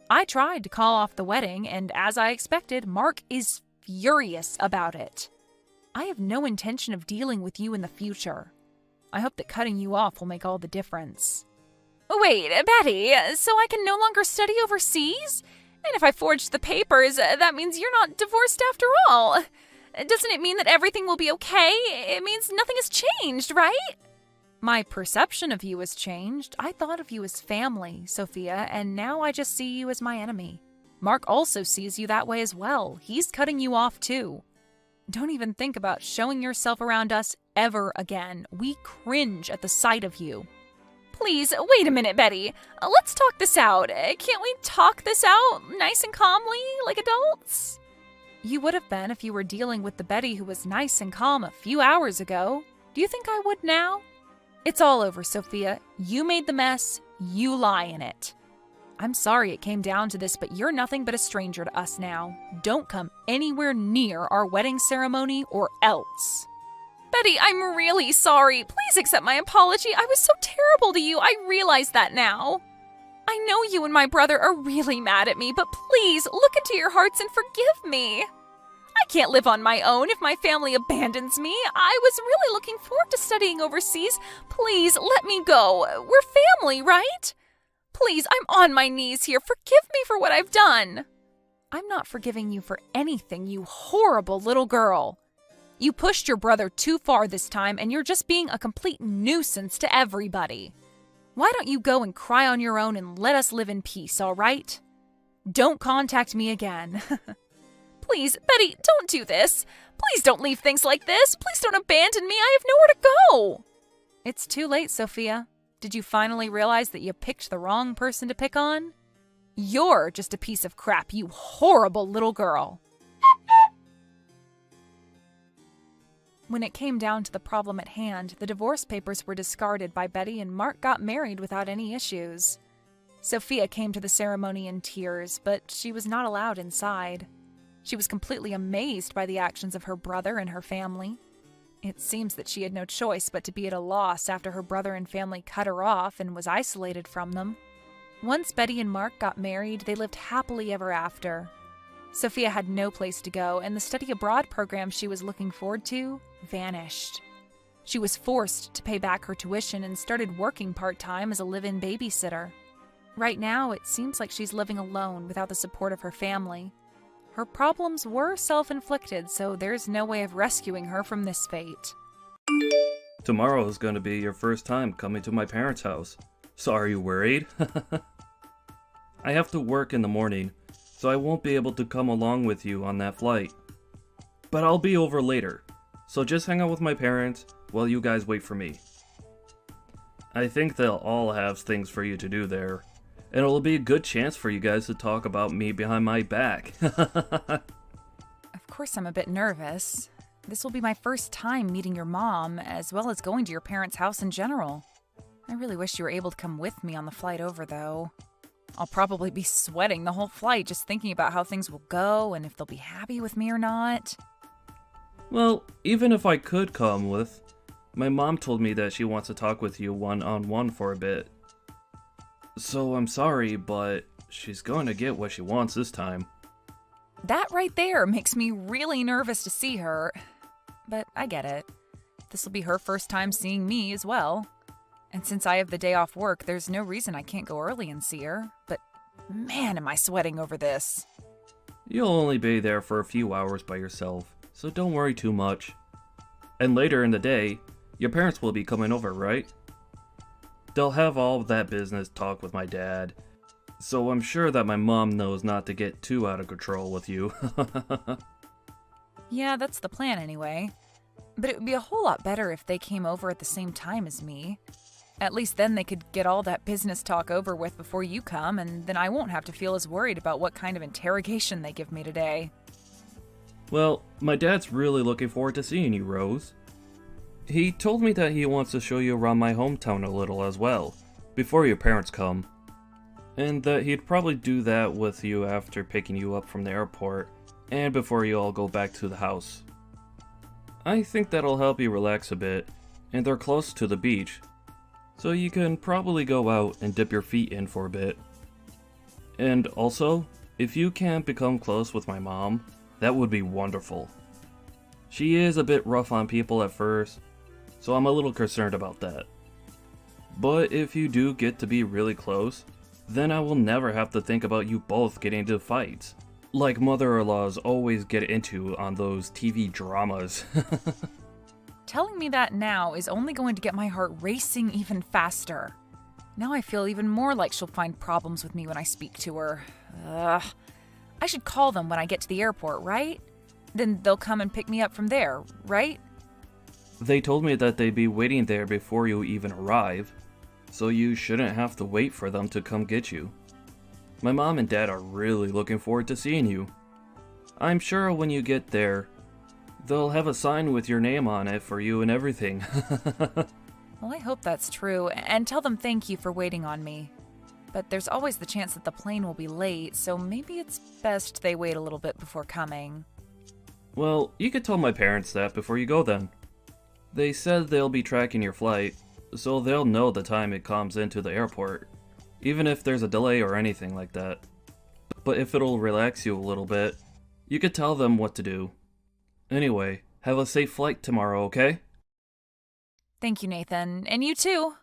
I tried to call off the wedding, and as I expected, Mark is furious about it. I have no intention of dealing with you in the future. I hope that cutting you off will make all the difference. Wait, Betty, so I can no longer study overseas? And if I forged the papers, that means you're not divorced after all. Doesn't it mean that everything will be okay? It means nothing has changed, right? My perception of you has changed. I thought of you as family, Sophia, and now I just see you as my enemy. Mark also sees you that way as well. He's cutting you off too. Don't even think about showing yourself around us ever again. We cringe at the sight of you. Please, wait a minute, Betty. Let's talk this out. Can't we talk this out nice and calmly, like adults? You would have been if you were dealing with the Betty who was nice and calm a few hours ago. Do you think I would now? It's all over, Sophia. You made the mess. You lie in it. I'm sorry it came down to this, but you're nothing but a stranger to us now. Don't come anywhere near our wedding ceremony or else. Betty, I'm really sorry. Please accept my apology. I was so terrible to you. I realize that now. I know you and my brother are really mad at me, but please look into your hearts and forgive me. I can't live on my own if my family abandons me. I was really looking forward to studying overseas. Please, let me go. We're family, right? Please, I'm on my knees here. Forgive me for what I've done. I'm not forgiving you for anything, you horrible little girl. You pushed your brother too far this time, and you're just being a complete nuisance to everybody. Why don't you go and cry on your own and let us live in peace, all right? Don't contact me again. Please, Betty, don't do this. Please don't leave things like this. Please don't abandon me. I have nowhere to go. It's too late, Sophia. Did you finally realize that you picked the wrong person to pick on? You're just a piece of crap, you horrible little girl. When it came down to the problem at hand, the divorce papers were discarded by Betty and Mark got married without any issues. Sophia came to the ceremony in tears, but she was not allowed inside. She was completely amazed by the actions of her brother and her family. It seems that she had no choice but to be at a loss after her brother and family cut her off and was isolated from them. Once Betty and Mark got married, they lived happily ever after. Sophia had no place to go, and the study abroad program she was looking forward to vanished. She was forced to pay back her tuition and started working part-time as a live-in babysitter. Right now, it seems like she's living alone without the support of her family. Her problems were self-inflicted, so there's no way of rescuing her from this fate. Tomorrow is going to be your first time coming to my parents' house. So are you worried? I have to work in the morning, so I won't be able to come along with you on that flight. But I'll be over later, so just hang out with my parents while you guys wait for me. I think they'll all have things for you to do there, and it'll be a good chance for you guys to talk about me behind my back. Of course I'm a bit nervous. This will be my first time meeting your mom, as well as going to your parents' house in general. I really wish you were able to come with me on the flight over, though. I'll probably be sweating the whole flight just thinking about how things will go and if they'll be happy with me or not. Well, even if I could come with, my mom told me that she wants to talk with you one-on-one for a bit. So I'm sorry, but she's going to get what she wants this time. That right there makes me really nervous to see her. But I get it. This will be her first time seeing me as well. And since I have the day off work, there's no reason I can't go early and see her. But man, am I sweating over this. You'll only be there for a few hours by yourself, so don't worry too much. And later in the day, your parents will be coming over, right? They'll have all of that business talk with my dad, so I'm sure that my mom knows not to get too out of control with you. Yeah, that's the plan anyway. But it would be a whole lot better if they came over at the same time as me. At least then they could get all that business talk over with before you come, and then I won't have to feel as worried about what kind of interrogation they give me today. Well, my dad's really looking forward to seeing you, Rose. He told me that he wants to show you around my hometown a little as well, before your parents come. And that he'd probably do that with you after picking you up from the airport, and before you all go back to the house. I think that'll help you relax a bit, and they're close to the beach, so you can probably go out and dip your feet in for a bit. And also, if you can't become close with my mom, that would be wonderful. She is a bit rough on people at first, so I'm a little concerned about that. But if you do get to be really close, then I will never have to think about you both getting into fights, like mother-in-laws always get into on those TV dramas. Telling me that now is only going to get my heart racing even faster. Now I feel even more like she'll find problems with me when I speak to her. Ugh. I should call them when I get to the airport, right? Then they'll come and pick me up from there, right? They told me that they'd be waiting there before you even arrive, so you shouldn't have to wait for them to come get you. My mom and dad are really looking forward to seeing you. I'm sure when you get there, they'll have a sign with your name on it for you and everything. Well, I hope that's true, and tell them thank you for waiting on me. But there's always the chance that the plane will be late, so maybe it's best they wait a little bit before coming. Well, you could tell my parents that before you go then. They said they'll be tracking your flight, so they'll know the time it comes into the airport, even if there's a delay or anything like that. But if it'll relax you a little bit, you could tell them what to do. They'll have a sign with your name on it for you and everything. Well, I hope that's true, and tell them thank you for waiting on me. But there's always the chance that the plane will be late, so maybe it's best they wait a little bit before coming. Anyway, have a safe flight tomorrow, okay? Thank you, Nathan. And you too.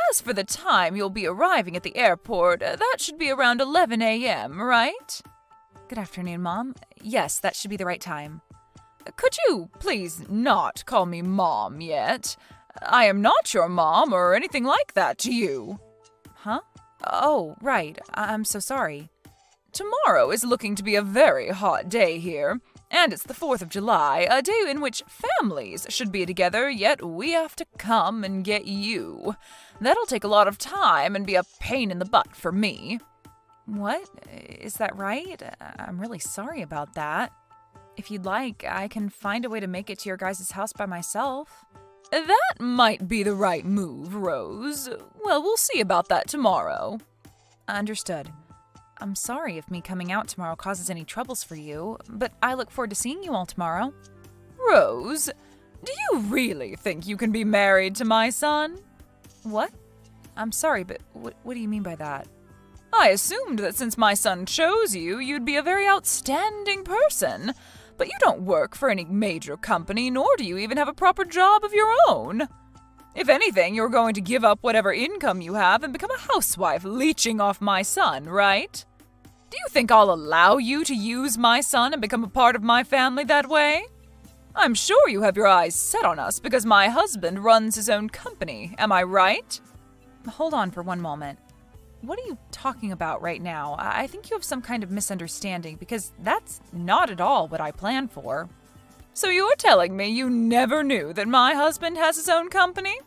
As for the time you'll be arriving at the airport, that should be around 11 a.m., right? Good afternoon, Mom. Yes, that should be the right time. Could you please not call me Mom yet? I am not your mom or anything like that to you. Huh? Oh, right. I'm so sorry. Tomorrow is looking to be a very hot day here, and it's the 4th of July, a day in which families should be together, yet we have to come and get you. That'll take a lot of time and be a pain in the butt for me. What? Is that right? I'm really sorry about that. If you'd like, I can find a way to make it to your guys' house by myself. That might be the right move, Rose. Well, we'll see about that tomorrow. Understood. I'm sorry if me coming out tomorrow causes any troubles for you, but I look forward to seeing you all tomorrow. Rose, do you really think you can be married to my son? What? I'm sorry, but what do you mean by that? I assumed that since my son chose you, you'd be a very outstanding person. But you don't work for any major company, nor do you even have a proper job of your own. If anything, you're going to give up whatever income you have and become a housewife leeching off my son, right? Do you think I'll allow you to use my son and become a part of my family that way? I'm sure you have your eyes set on us because my husband runs his own company, am I right? Hold on for one moment. What are you talking about right now? I think you have some kind of misunderstanding because that's not at all what I planned for. So you're telling me you never knew that my husband has his own company?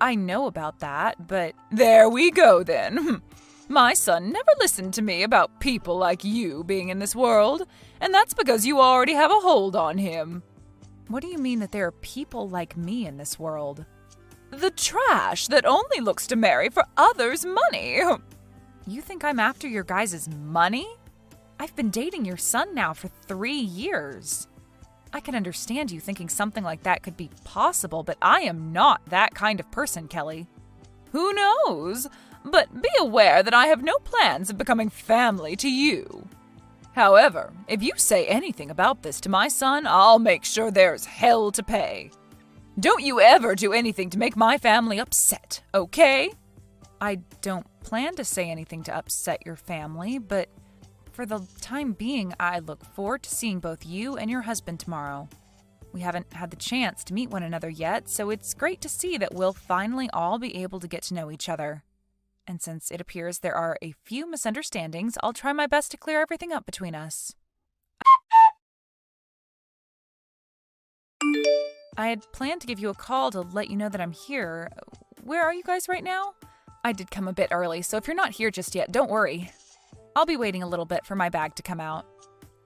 I know about that, but there we go then. My son never listened to me about people like you being in this world, and that's because you already have a hold on him. What do you mean that there are people like me in this world? The trash that only looks to marry for others' money. You think I'm after your guys' money? I've been dating your son now for 3 years. I can understand you thinking something like that could be possible, but I am not that kind of person, Kelly. Who knows? But be aware that I have no plans of becoming family to you. However, if you say anything about this to my son, I'll make sure there's hell to pay. Don't you ever do anything to make my family upset, okay? I don't plan to say anything to upset your family, but for the time being, I look forward to seeing both you and your husband tomorrow. We haven't had the chance to meet one another yet, so it's great to see that we'll finally all be able to get to know each other. And since it appears there are a few misunderstandings, I'll try my best to clear everything up between us. I had planned to give you a call to let you know that I'm here. Where are you guys right now? I did come a bit early, so if you're not here just yet, don't worry. I'll be waiting a little bit for my bag to come out.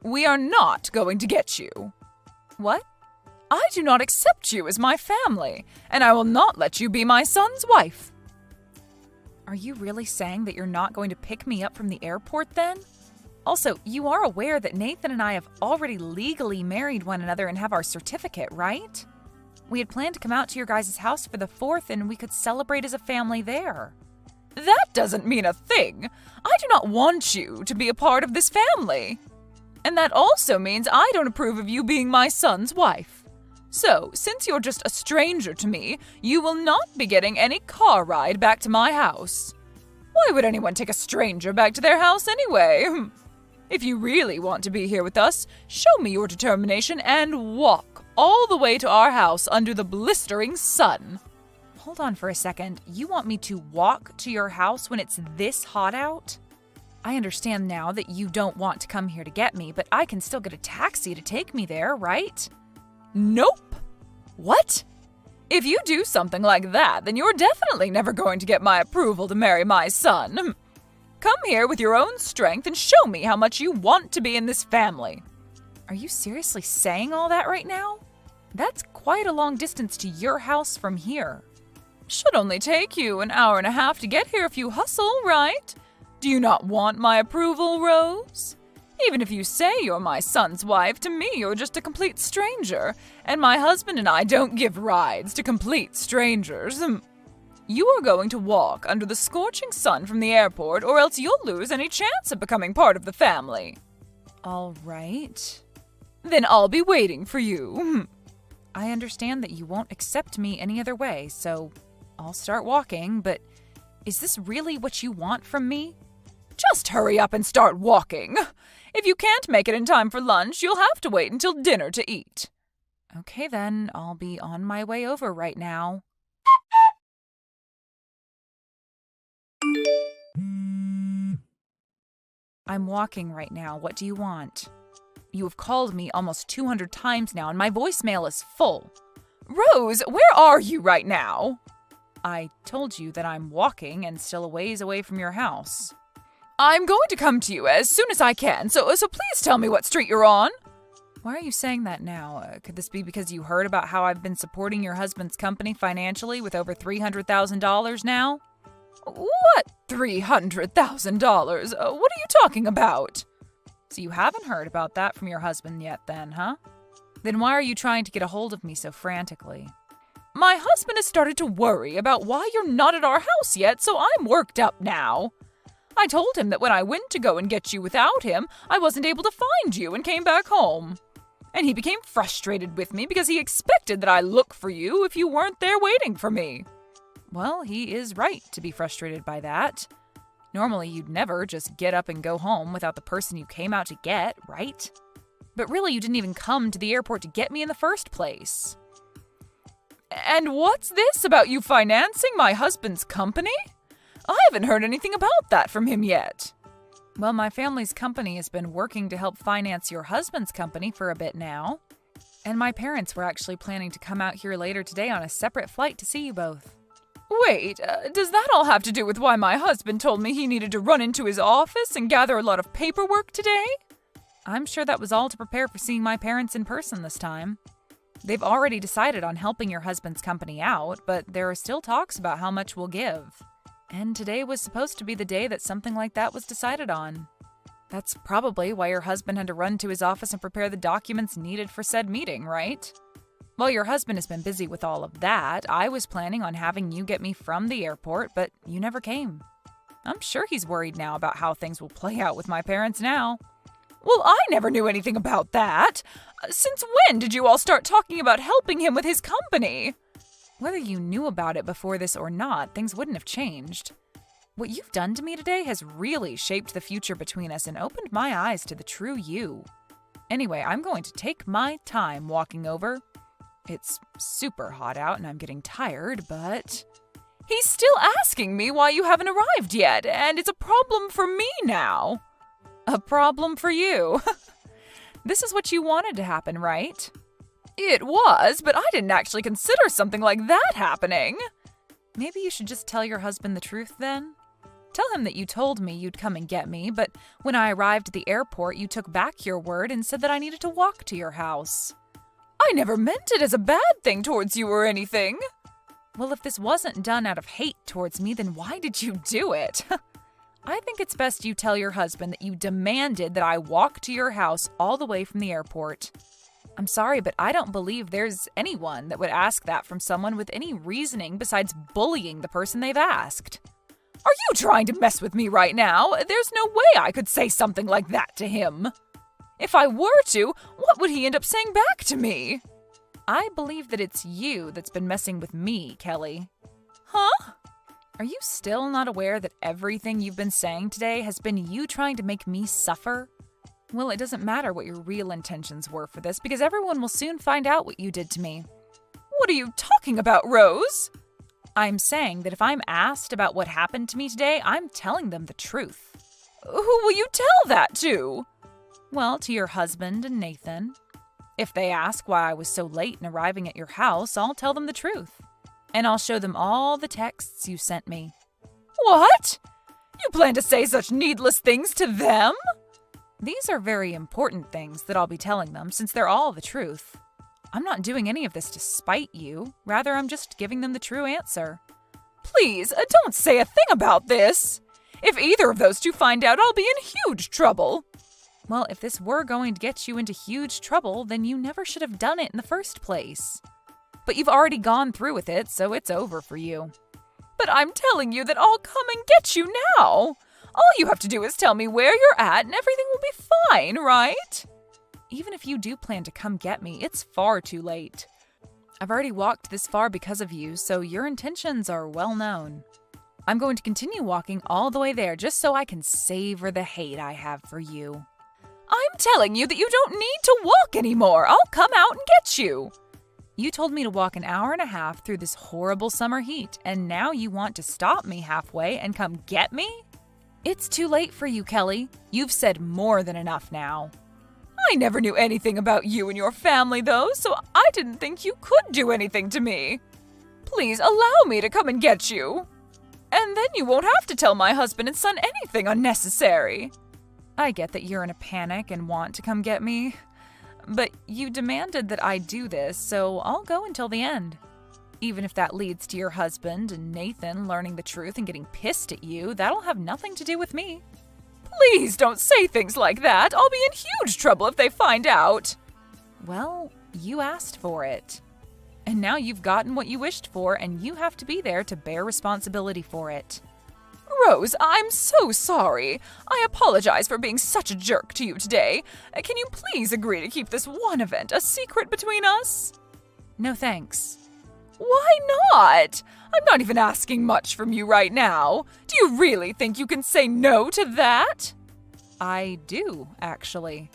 We are not going to get you. What? I do not accept you as my family, and I will not let you be my son's wife. Are you really saying that you're not going to pick me up from the airport then? Also, you are aware that Nathan and I have already legally married one another and have our certificate, right? We had planned to come out to your guys' house for the 4th and we could celebrate as a family there. That doesn't mean a thing. I do not want you to be a part of this family. And that also means I don't approve of you being my son's wife. So, since you're just a stranger to me, you will not be getting any car ride back to my house. Why would anyone take a stranger back to their house anyway? If you really want to be here with us, show me your determination and walk all the way to our house under the blistering sun. Hold on for a second. You want me to walk to your house when it's this hot out? I understand now that you don't want to come here to get me, but I can still get a taxi to take me there, right? Nope. What? If you do something like that, then you're definitely never going to get my approval to marry my son. Come here with your own strength and show me how much you want to be in this family. Are you seriously saying all that right now? That's quite a long distance to your house from here. Should only take you an hour and a half to get here if you hustle, right? Do you not want my approval, Rose? Even if you say you're my son's wife, to me you're just a complete stranger, and my husband and I don't give rides to complete strangers. You are going to walk under the scorching sun from the airport, or else you'll lose any chance of becoming part of the family. All right. Then I'll be waiting for you. I understand that you won't accept me any other way, so I'll start walking, but is this really what you want from me? Just hurry up and start walking. If you can't make it in time for lunch, you'll have to wait until dinner to eat. Okay then, I'll be on my way over right now. I'm walking right now. What do you want? You have called me almost 200 times now, and my voicemail is full. Rose, where are you right now? I told you that I'm walking and still a ways away from your house. I'm going to come to you as soon as I can, so please tell me what street you're on. Why are you saying that now? Could this be because you heard about how I've been supporting your husband's company financially with over $300,000 now? What $300,000? What are you talking about? So you haven't heard about that from your husband yet then, huh? Then why are you trying to get a hold of me so frantically? My husband has started to worry about why you're not at our house yet, so I'm worked up now. I told him that when I went to go and get you without him, I wasn't able to find you and came back home. And he became frustrated with me because he expected that I look for you if you weren't there waiting for me. Well, he is right to be frustrated by that. Normally, you'd never just get up and go home without the person you came out to get, right? But really, you didn't even come to the airport to get me in the first place. And what's this about you financing my husband's company? I haven't heard anything about that from him yet. Well, my family's company has been working to help finance your husband's company for a bit now. And my parents were actually planning to come out here later today on a separate flight to see you both. Wait, does that all have to do with why my husband told me he needed to run into his office and gather a lot of paperwork today? I'm sure that was all to prepare for seeing my parents in person this time. They've already decided on helping your husband's company out, but there are still talks about how much we'll give. And today was supposed to be the day that something like that was decided on. That's probably why your husband had to run to his office and prepare the documents needed for said meeting, right? While your husband has been busy with all of that, I was planning on having you get me from the airport, but you never came. I'm sure he's worried now about how things will play out with my parents now. Well, I never knew anything about that. Since when did you all start talking about helping him with his company? Whether you knew about it before this or not, things wouldn't have changed. What you've done to me today has really shaped the future between us and opened my eyes to the true you. Anyway, I'm going to take my time walking over. It's super hot out and I'm getting tired, but... He's still asking me why you haven't arrived yet, and it's a problem for me now. A problem for you. This is what you wanted to happen, right? It was, but I didn't actually consider something like that happening. Maybe you should just tell your husband the truth then? Tell him that you told me you'd come and get me, but when I arrived at the airport, you took back your word and said that I needed to walk to your house. I never meant it as a bad thing towards you or anything. Well, if this wasn't done out of hate towards me, then why did you do it? I think it's best you tell your husband that you demanded that I walk to your house all the way from the airport. I'm sorry, but I don't believe there's anyone that would ask that from someone with any reasoning besides bullying the person they've asked. Are you trying to mess with me right now? There's no way I could say something like that to him. If I were to, what would he end up saying back to me? I believe that it's you that's been messing with me, Kelly. Huh? Are you still not aware that everything you've been saying today has been you trying to make me suffer? Well, it doesn't matter what your real intentions were for this because everyone will soon find out what you did to me. What are you talking about, Rose? I'm saying that if I'm asked about what happened to me today, I'm telling them the truth. Who will you tell that to? Well, to your husband and Nathan. If they ask why I was so late in arriving at your house, I'll tell them the truth. And I'll show them all the texts you sent me. What? You plan to say such needless things to them? These are very important things that I'll be telling them since they're all the truth. I'm not doing any of this to spite you. Rather, I'm just giving them the true answer. Please, don't say a thing about this. If either of those two find out, I'll be in huge trouble. Well, if this were going to get you into huge trouble, then you never should have done it in the first place. But you've already gone through with it, so it's over for you. But I'm telling you that I'll come and get you now. All you have to do is tell me where you're at and everything will be fine, right? Even if you do plan to come get me, it's far too late. I've already walked this far because of you, so your intentions are well known. I'm going to continue walking all the way there just so I can savor the hate I have for you. I'm telling you that you don't need to walk anymore. I'll come out and get you. You told me to walk an hour and a half through this horrible summer heat, and now you want to stop me halfway and come get me? It's too late for you, Kelly. You've said more than enough now. I never knew anything about you and your family, though, so I didn't think you could do anything to me. Please allow me to come and get you. And then you won't have to tell my husband and son anything unnecessary. I get that you're in a panic and want to come get me, but you demanded that I do this, so I'll go until the end. Even if that leads to your husband and Nathan learning the truth and getting pissed at you, that'll have nothing to do with me. Please don't say things like that. I'll be in huge trouble if they find out. Well, you asked for it. And now you've gotten what you wished for, and you have to be there to bear responsibility for it. Rose, I'm so sorry. I apologize for being such a jerk to you today. Can you please agree to keep this one event a secret between us? No thanks. Why not? I'm not even asking much from you right now. Do you really think you can say no to that? I do, actually.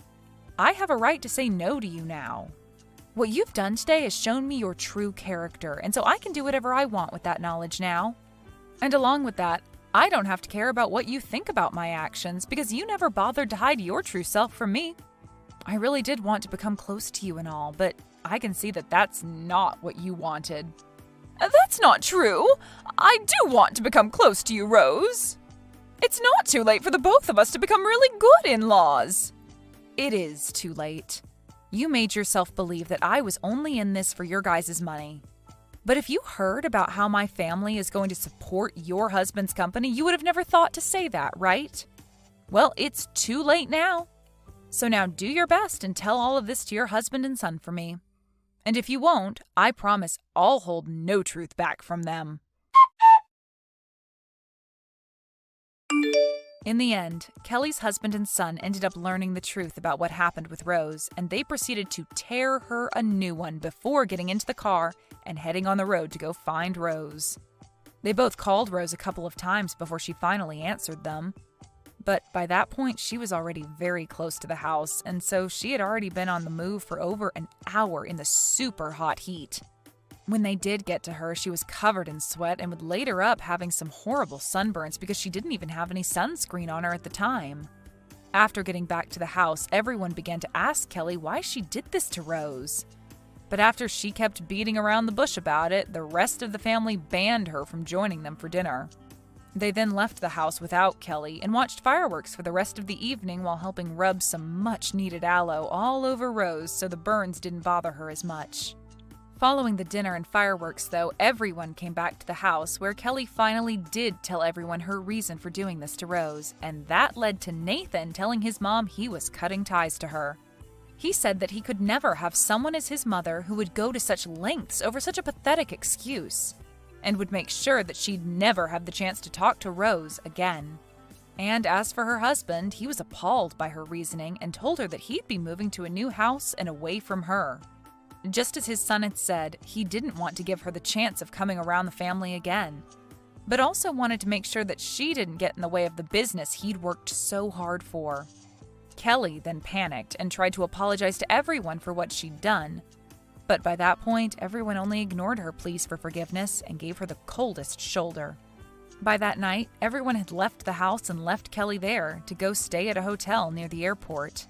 I have a right to say no to you now. What you've done today has shown me your true character, and so I can do whatever I want with that knowledge now. And along with that, I don't have to care about what you think about my actions because you never bothered to hide your true self from me. I really did want to become close to you and all, but I can see that that's not what you wanted. That's not true. I do want to become close to you, Rose. It's not too late for the both of us to become really good in-laws. It is too late. You made yourself believe that I was only in this for your guys' money. But if you heard about how my family is going to support your husband's company, you would have never thought to say that, right? Well, it's too late now. So now do your best and tell all of this to your husband and son for me. And if you won't, I promise I'll hold no truth back from them. In the end, Kelly's husband and son ended up learning the truth about what happened with Rose, and they proceeded to tear her a new one before getting into the car and heading on the road to go find Rose. They both called Rose a couple of times before she finally answered them. But by that point, she was already very close to the house, and so she had already been on the move for over an hour in the super hot heat. When they did get to her, she was covered in sweat and would later up having some horrible sunburns because she didn't even have any sunscreen on her at the time. After getting back to the house, everyone began to ask Kelly why she did this to Rose. But after she kept beating around the bush about it, the rest of the family banned her from joining them for dinner. They then left the house without Kelly and watched fireworks for the rest of the evening while helping rub some much-needed aloe all over Rose so the burns didn't bother her as much. Following the dinner and fireworks, though, everyone came back to the house where Kelly finally did tell everyone her reason for doing this to Rose, and that led to Nathan telling his mom he was cutting ties to her. He said that he could never have someone as his mother who would go to such lengths over such a pathetic excuse, and would make sure that she'd never have the chance to talk to Rose again. And as for her husband, he was appalled by her reasoning and told her that he'd be moving to a new house and away from her. Just as his son had said, he didn't want to give her the chance of coming around the family again, but also wanted to make sure that she didn't get in the way of the business he'd worked so hard for. Kelly then panicked and tried to apologize to everyone for what she'd done, but by that point, everyone only ignored her pleas for forgiveness and gave her the coldest shoulder. By that night, everyone had left the house and left Kelly there to go stay at a hotel near the airport,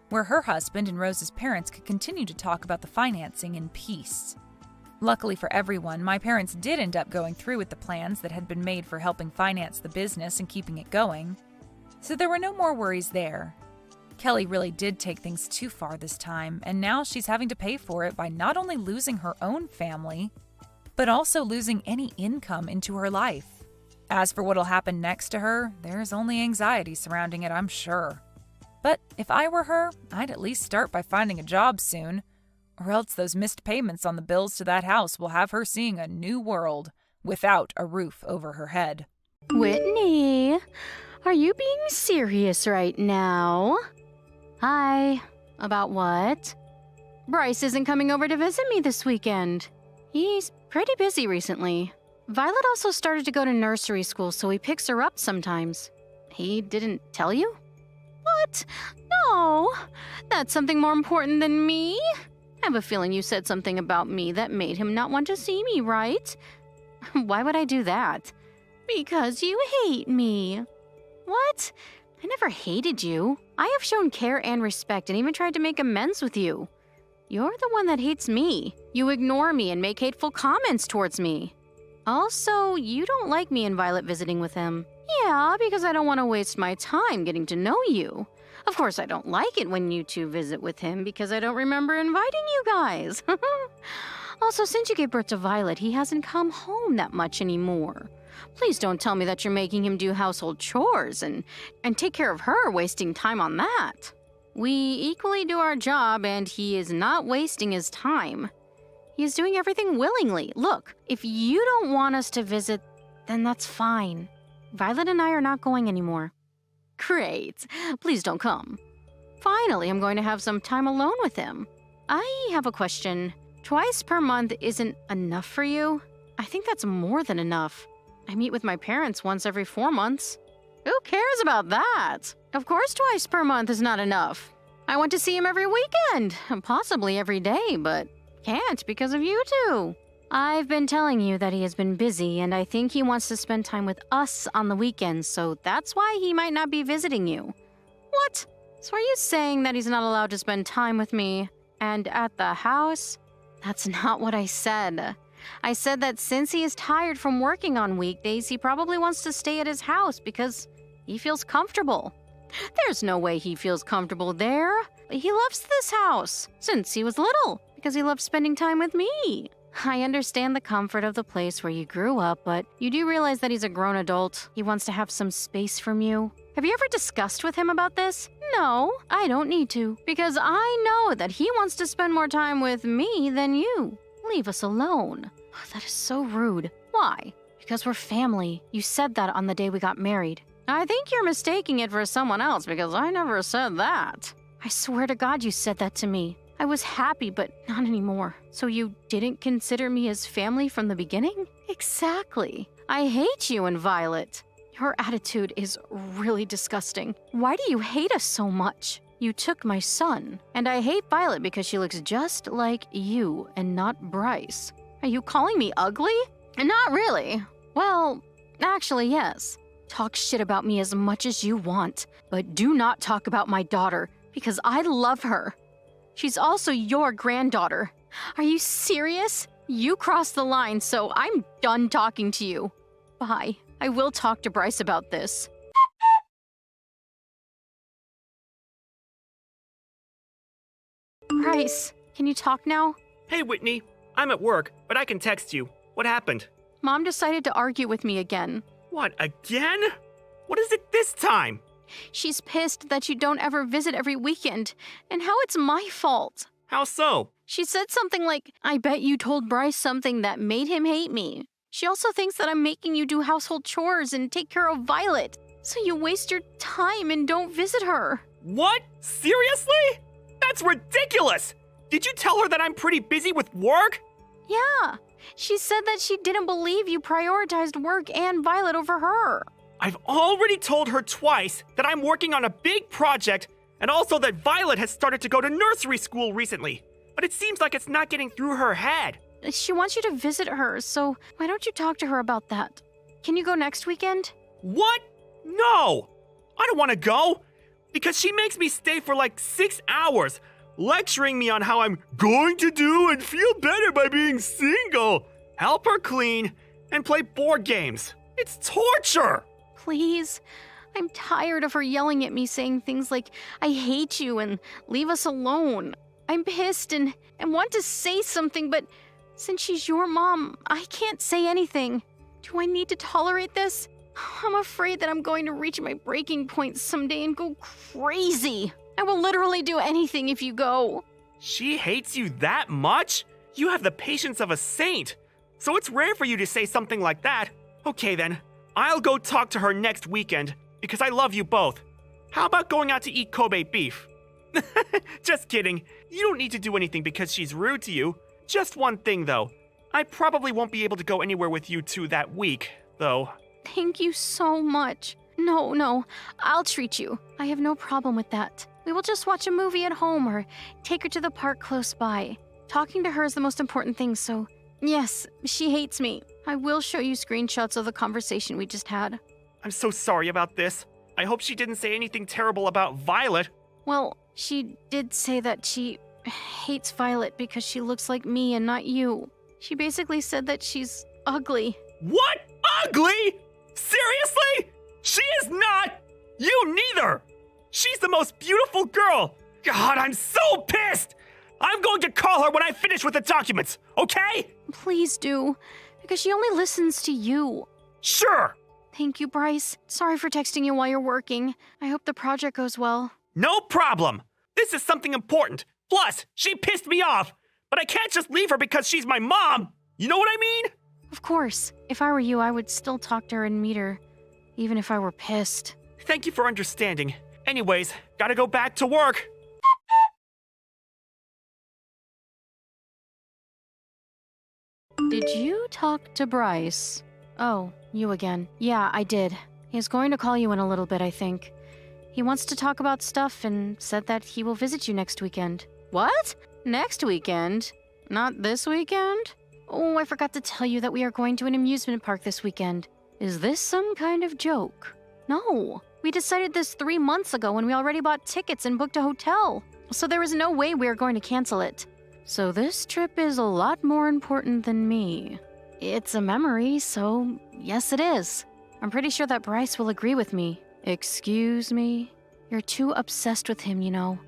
where her husband and Rose's parents could continue to talk about the financing in peace. Luckily for everyone, my parents did end up going through with the plans that had been made for helping finance the business and keeping it going, so there were no more worries there. Kelly really did take things too far this time, and now she's having to pay for it by not only losing her own family, but also losing any income into her life. As for what'll happen next to her, there's only anxiety surrounding it, I'm sure. But if I were her, I'd at least start by finding a job soon, or else those missed payments on the bills to that house will have her seeing a new world, without a roof over her head. Whitney, are you being serious right now? Hi. About what? Bryce isn't coming over to visit me this weekend. He's pretty busy recently. Violet also started to go to nursery school, so he picks her up sometimes. He didn't tell you? What? No. That's something more important than me. I have a feeling you said something about me that made him not want to see me, right? Why would I do that? Because you hate me. What? I never hated you. I have shown care and respect and even tried to make amends with you. You're the one that hates me. You ignore me and make hateful comments towards me. Also, you don't like me and Violet visiting with him. Yeah, because I don't want to waste my time getting to know you. Of course, I don't like it when you two visit with him because I don't remember inviting you guys. Also, since you gave birth to Violet, he hasn't come home that much anymore. Please don't tell me that you're making him do household chores and take care of her, wasting time on that. We equally do our job, and he is not wasting his time. He is doing everything willingly. Look, if you don't want us to visit, then that's fine. Violet and I are not going anymore. Great. Please don't come. Finally, I'm going to have some time alone with him. I have a question. Twice per month isn't enough for you? I think that's more than enough. I meet with my parents once every 4 months. Who cares about that? Of course twice per month is not enough. I want to see him every weekend, possibly every day, but can't because of you two. I've been telling you that he has been busy, and I think he wants to spend time with us on the weekends, so that's why he might not be visiting you. What? So are you saying that he's not allowed to spend time with me and at the house? That's not what I said. I said that since he is tired from working on weekdays, he probably wants to stay at his house because he feels comfortable. There's no way he feels comfortable there. He loves this house since he was little because he loves spending time with me. I understand the comfort of the place where you grew up, but you do realize that he's a grown adult. He wants to have some space from you. Have you ever discussed with him about this? No, I don't need to, because I know that he wants to spend more time with me than you. Leave us alone. Oh, that is so rude. Why? Because we're family. You said that on the day we got married. I think you're mistaking it for someone else because I never said that. I swear to God you said that to me. I was happy, but not anymore. So you didn't consider me as family from the beginning? Exactly. I hate you and Violet. Your attitude is really disgusting. Why do you hate us so much? You took my son. And I hate Violet because she looks just like you and not Bryce. Are you calling me ugly? Not really. Well, actually, yes. Talk shit about me as much as you want, but do not talk about my daughter because I love her. She's also your granddaughter. Are you serious? You crossed the line, so I'm done talking to you. Bye. I will talk to Bryce about this. Bryce, can you talk now? Hey, Whitney. I'm at work, but I can text you. What happened? Mom decided to argue with me again. What, again? What is it this time? She's pissed that you don't ever visit every weekend, and how it's my fault. How so? She said something like, I bet you told Bryce something that made him hate me. She also thinks that I'm making you do household chores and take care of Violet, so you waste your time and don't visit her. What? Seriously? That's ridiculous! Did you tell her that I'm pretty busy with work? Yeah. She said that she didn't believe you prioritized work and Violet over her. I've already told her twice that I'm working on a big project and also that Violet has started to go to nursery school recently. But it seems like it's not getting through her head. She wants you to visit her, so why don't you talk to her about that? Can you go next weekend? What? No! I don't want to go! Because she makes me stay for like 6 hours, lecturing me on how I'm going to do and feel better by being single, help her clean, and play board games. It's torture! Please. I'm tired of her yelling at me saying things like, I hate you and leave us alone. I'm pissed and want to say something, but since she's your mom, I can't say anything. Do I need to tolerate this? I'm afraid that I'm going to reach my breaking point someday and go crazy. I will literally do anything if you go. She hates you that much? You have the patience of a saint. so it's rare for you to say something like that. Okay then, I'll go talk to her next weekend, because I love you both. How about going out to eat Kobe beef? Just kidding. You don't need to do anything because she's rude to you. Just one thing though. I probably won't be able to go anywhere with you two that week, though. Thank you so much. No, I'll treat you. I have no problem with that. We will just watch a movie at home or take her to the park close by. Talking to her is the most important thing, so yes, she hates me. I will show you screenshots of the conversation we just had. I'm so sorry about this. I hope she didn't say anything terrible about Violet. Well, she did say that she hates Violet because she looks like me and not you. She basically said that she's ugly. What? Ugly? Seriously? She is not! You neither! She's the most beautiful girl! God, I'm so pissed! I'm going to call her when I finish with the documents, okay? Please do, because she only listens to you. Sure! Thank you, Bryce. Sorry for texting you while you're working. I hope the project goes well. No problem! This is something important. Plus, she pissed me off, but I can't just leave her because she's my mom! You know what I mean? Of course. If I were you, I would still talk to her and meet her, even if I were pissed. Thank you for understanding. Anyways, gotta go back to work. Did you talk to Bryce? Oh, you again. Yeah, I did. He's going to call you in a little bit, I think. He wants to talk about stuff and said that he will visit you next weekend. What? Next weekend? Not this weekend? Oh, I forgot to tell you that we are going to an amusement park this weekend. Is this some kind of joke? No. We decided this 3 months ago when we already bought tickets and booked a hotel. So there is no way we are going to cancel it. So this trip is a lot more important than me. It's a memory, so yes it is. I'm pretty sure that Bryce will agree with me. Excuse me? You're too obsessed with him, you know.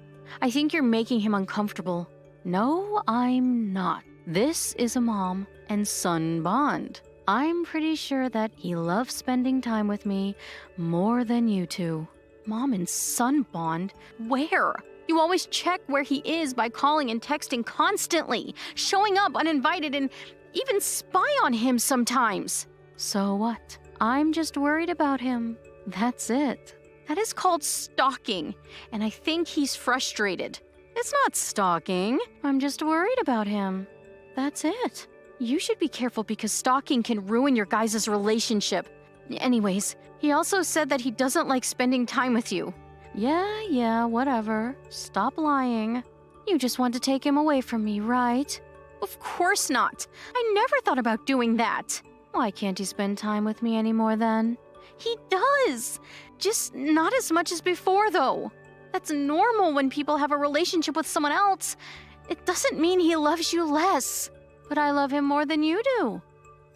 I think you're making him uncomfortable. No, I'm not. This is a mom and son bond. I'm pretty sure that he loves spending time with me more than you two. Mom and son bond? Where? You always check where he is by calling and texting constantly, showing up uninvited, and even spy on him sometimes. So what? I'm just worried about him. That's it. That is called stalking, and I think he's frustrated. It's not stalking. I'm just worried about him. That's it. You should be careful because stalking can ruin your guys' relationship. Anyways, he also said that he doesn't like spending time with you. Yeah, whatever. Stop lying. You just want to take him away from me, right? Of course not. I never thought about doing that. Why can't he spend time with me anymore then? He does. Just not as much as before, though. That's normal when people have a relationship with someone else. It doesn't mean he loves you less. But I love him more than you do.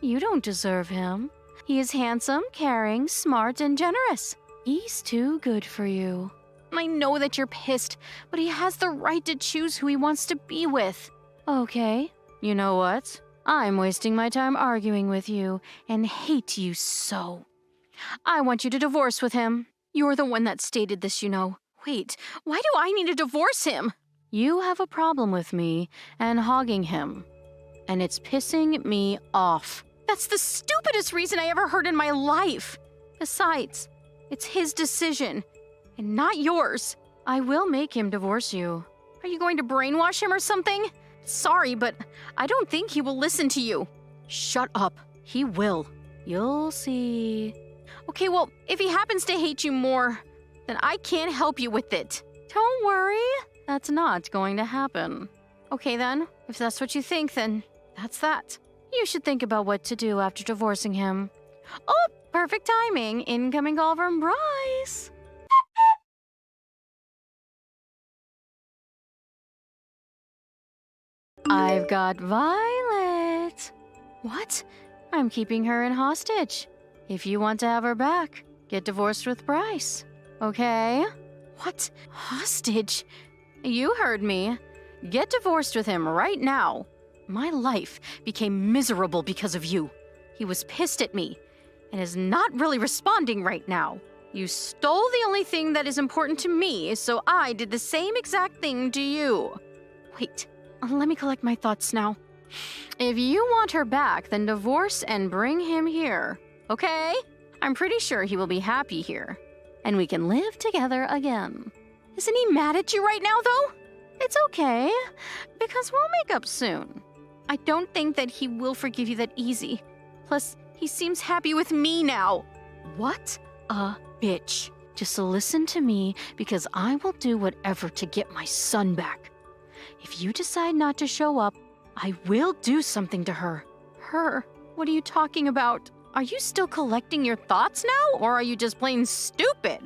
You don't deserve him. He is handsome, caring, smart, and generous. He's too good for you. I know that you're pissed, but he has the right to choose who he wants to be with. Okay, you know what? I'm wasting my time arguing with you and hate you so. I want you to divorce with him. You're the one that stated this, you know. Wait, why do I need to divorce him? You have a problem with me and hogging him, and it's pissing me off. That's the stupidest reason I ever heard in my life. Besides, it's his decision, and not yours. I will make him divorce you. Are you going to brainwash him or something? Sorry, but I don't think he will listen to you. Shut up. He will. You'll see. Okay, well, if he happens to hate you more, then I can't help you with it. Don't worry. That's not going to happen. Okay then, if that's what you think, then that's that. You should think about what to do after divorcing him. Oh, perfect timing. Incoming call from Bryce. I've got Violet. What? I'm keeping her in hostage. If you want to have her back, get divorced with Bryce. Okay? What? Hostage? You heard me. Get divorced with him right now. My life became miserable because of you. He was pissed at me and is not really responding right now. You stole the only thing that is important to me, so I did the same exact thing to you. Wait, let me collect my thoughts now. If you want her back, then divorce and bring him here, okay? I'm pretty sure he will be happy here, and we can live together again. Isn't he mad at you right now, though? It's okay, because we'll make up soon. I don't think that he will forgive you that easy. Plus, he seems happy with me now. What a bitch. Just listen to me, because I will do whatever to get my son back. If you decide not to show up, I will do something to her. Her? What are you talking about? Are you still collecting your thoughts now, or are you just plain stupid?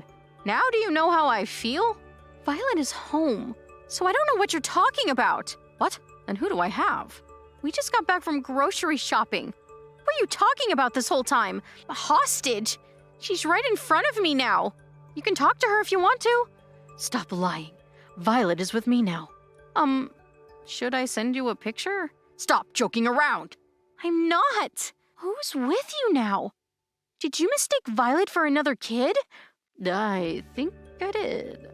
Now do you know how I feel? Violet is home, so I don't know what you're talking about. What? And who do I have? We just got back from grocery shopping. What are you talking about this whole time? A hostage? She's right in front of me now. You can talk to her if you want to. Stop lying. Violet is with me now. Should I send you a picture? Stop joking around. I'm not. Who's with you now? Did you mistake Violet for another kid? I think I did.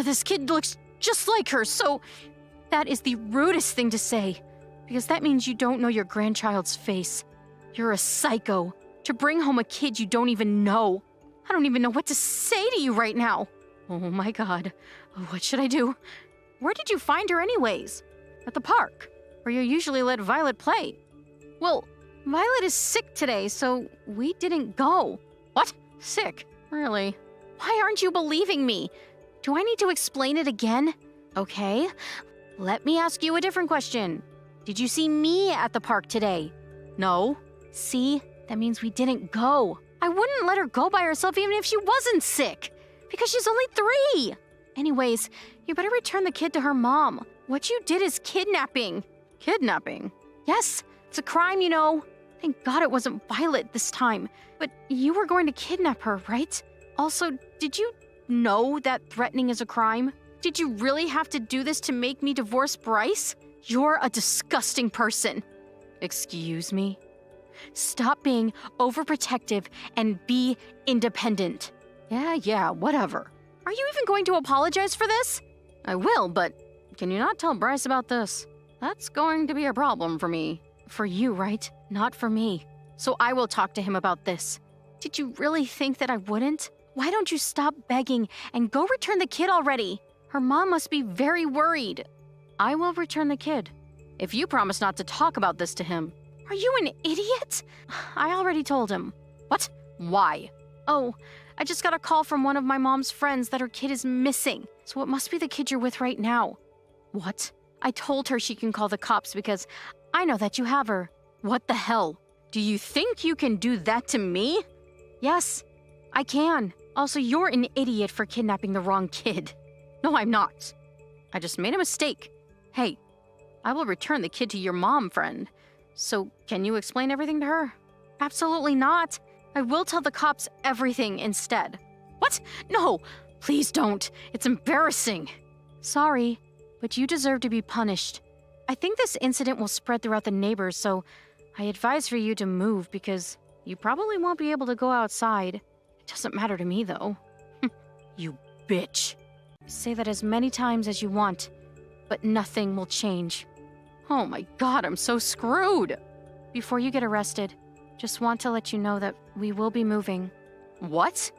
This kid looks just like her, so that is the rudest thing to say, because that means you don't know your grandchild's face. You're a psycho. To bring home a kid you don't even know. I don't even know what to say to you right now. Oh my god. What should I do? Where did you find her anyways? At the park, where you usually let Violet play. Well, Violet is sick today, so we didn't go. What? Sick? Really? Why aren't you believing me? Do I need to explain it again? Okay, let me ask you a different question. Did you see me at the park today? No. See? That means we didn't go. I wouldn't let her go by herself even if she wasn't sick, because she's only 3. Anyways, you better return the kid to her mom. What you did is kidnapping. Kidnapping? Yes, it's a crime, you know. Thank God it wasn't Violet this time. But you were going to kidnap her, right? Also, did you know that threatening is a crime? Did you really have to do this to make me divorce Bryce? You're a disgusting person. Excuse me? Stop being overprotective and be independent. Yeah, whatever. Are you even going to apologize for this? I will, but can you not tell Bryce about this? That's going to be a problem for me. For you, right? Not for me. So I will talk to him about this. Did you really think that I wouldn't? Why don't you stop begging and go return the kid already? Her mom must be very worried. I will return the kid, if you promise not to talk about this to him. Are you an idiot? I already told him. What? Why? Oh, I just got a call from one of my mom's friends that her kid is missing, so it must be the kid you're with right now. What? I told her she can call the cops because I know that you have her. What the hell? Do you think you can do that to me? Yes, I can. Also, you're an idiot for kidnapping the wrong kid. No, I'm not. I just made a mistake. Hey, I will return the kid to your mom, friend. So, can you explain everything to her? Absolutely not. I will tell the cops everything instead. What? No, please don't. It's embarrassing. Sorry, but you deserve to be punished. I think this incident will spread throughout the neighbors, so I advise for you to move because you probably won't be able to go outside. It doesn't matter to me, though. You bitch. Say that as many times as you want, but nothing will change. Oh my god, I'm so screwed. Before you get arrested, just want to let you know that we will be moving. What?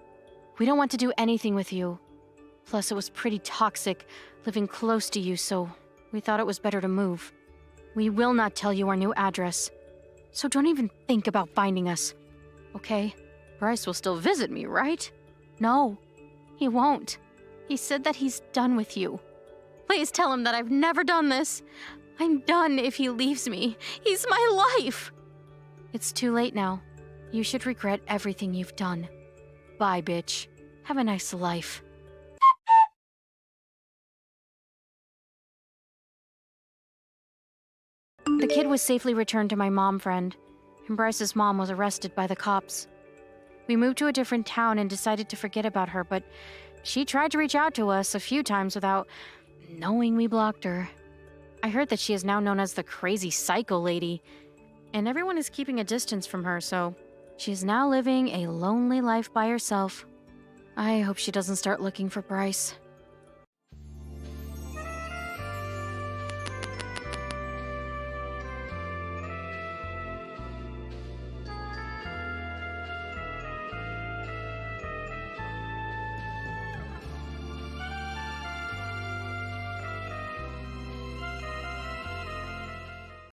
We don't want to do anything with you. Plus, it was pretty toxic living close to you, so we thought it was better to move. We will not tell you our new address, so don't even think about finding us. Okay? Bryce will still visit me, right? No, he won't. He said that he's done with you. Please tell him that I've never done this. I'm done if he leaves me. He's my life. It's too late now. You should regret everything you've done. Bye, bitch. Have a nice life. The kid was safely returned to my mom friend, and Bryce's mom was arrested by the cops. We moved to a different town and decided to forget about her, but she tried to reach out to us a few times without knowing we blocked her. I heard that she is now known as the crazy psycho lady, and everyone is keeping a distance from her, so she is now living a lonely life by herself. I hope she doesn't start looking for Bryce.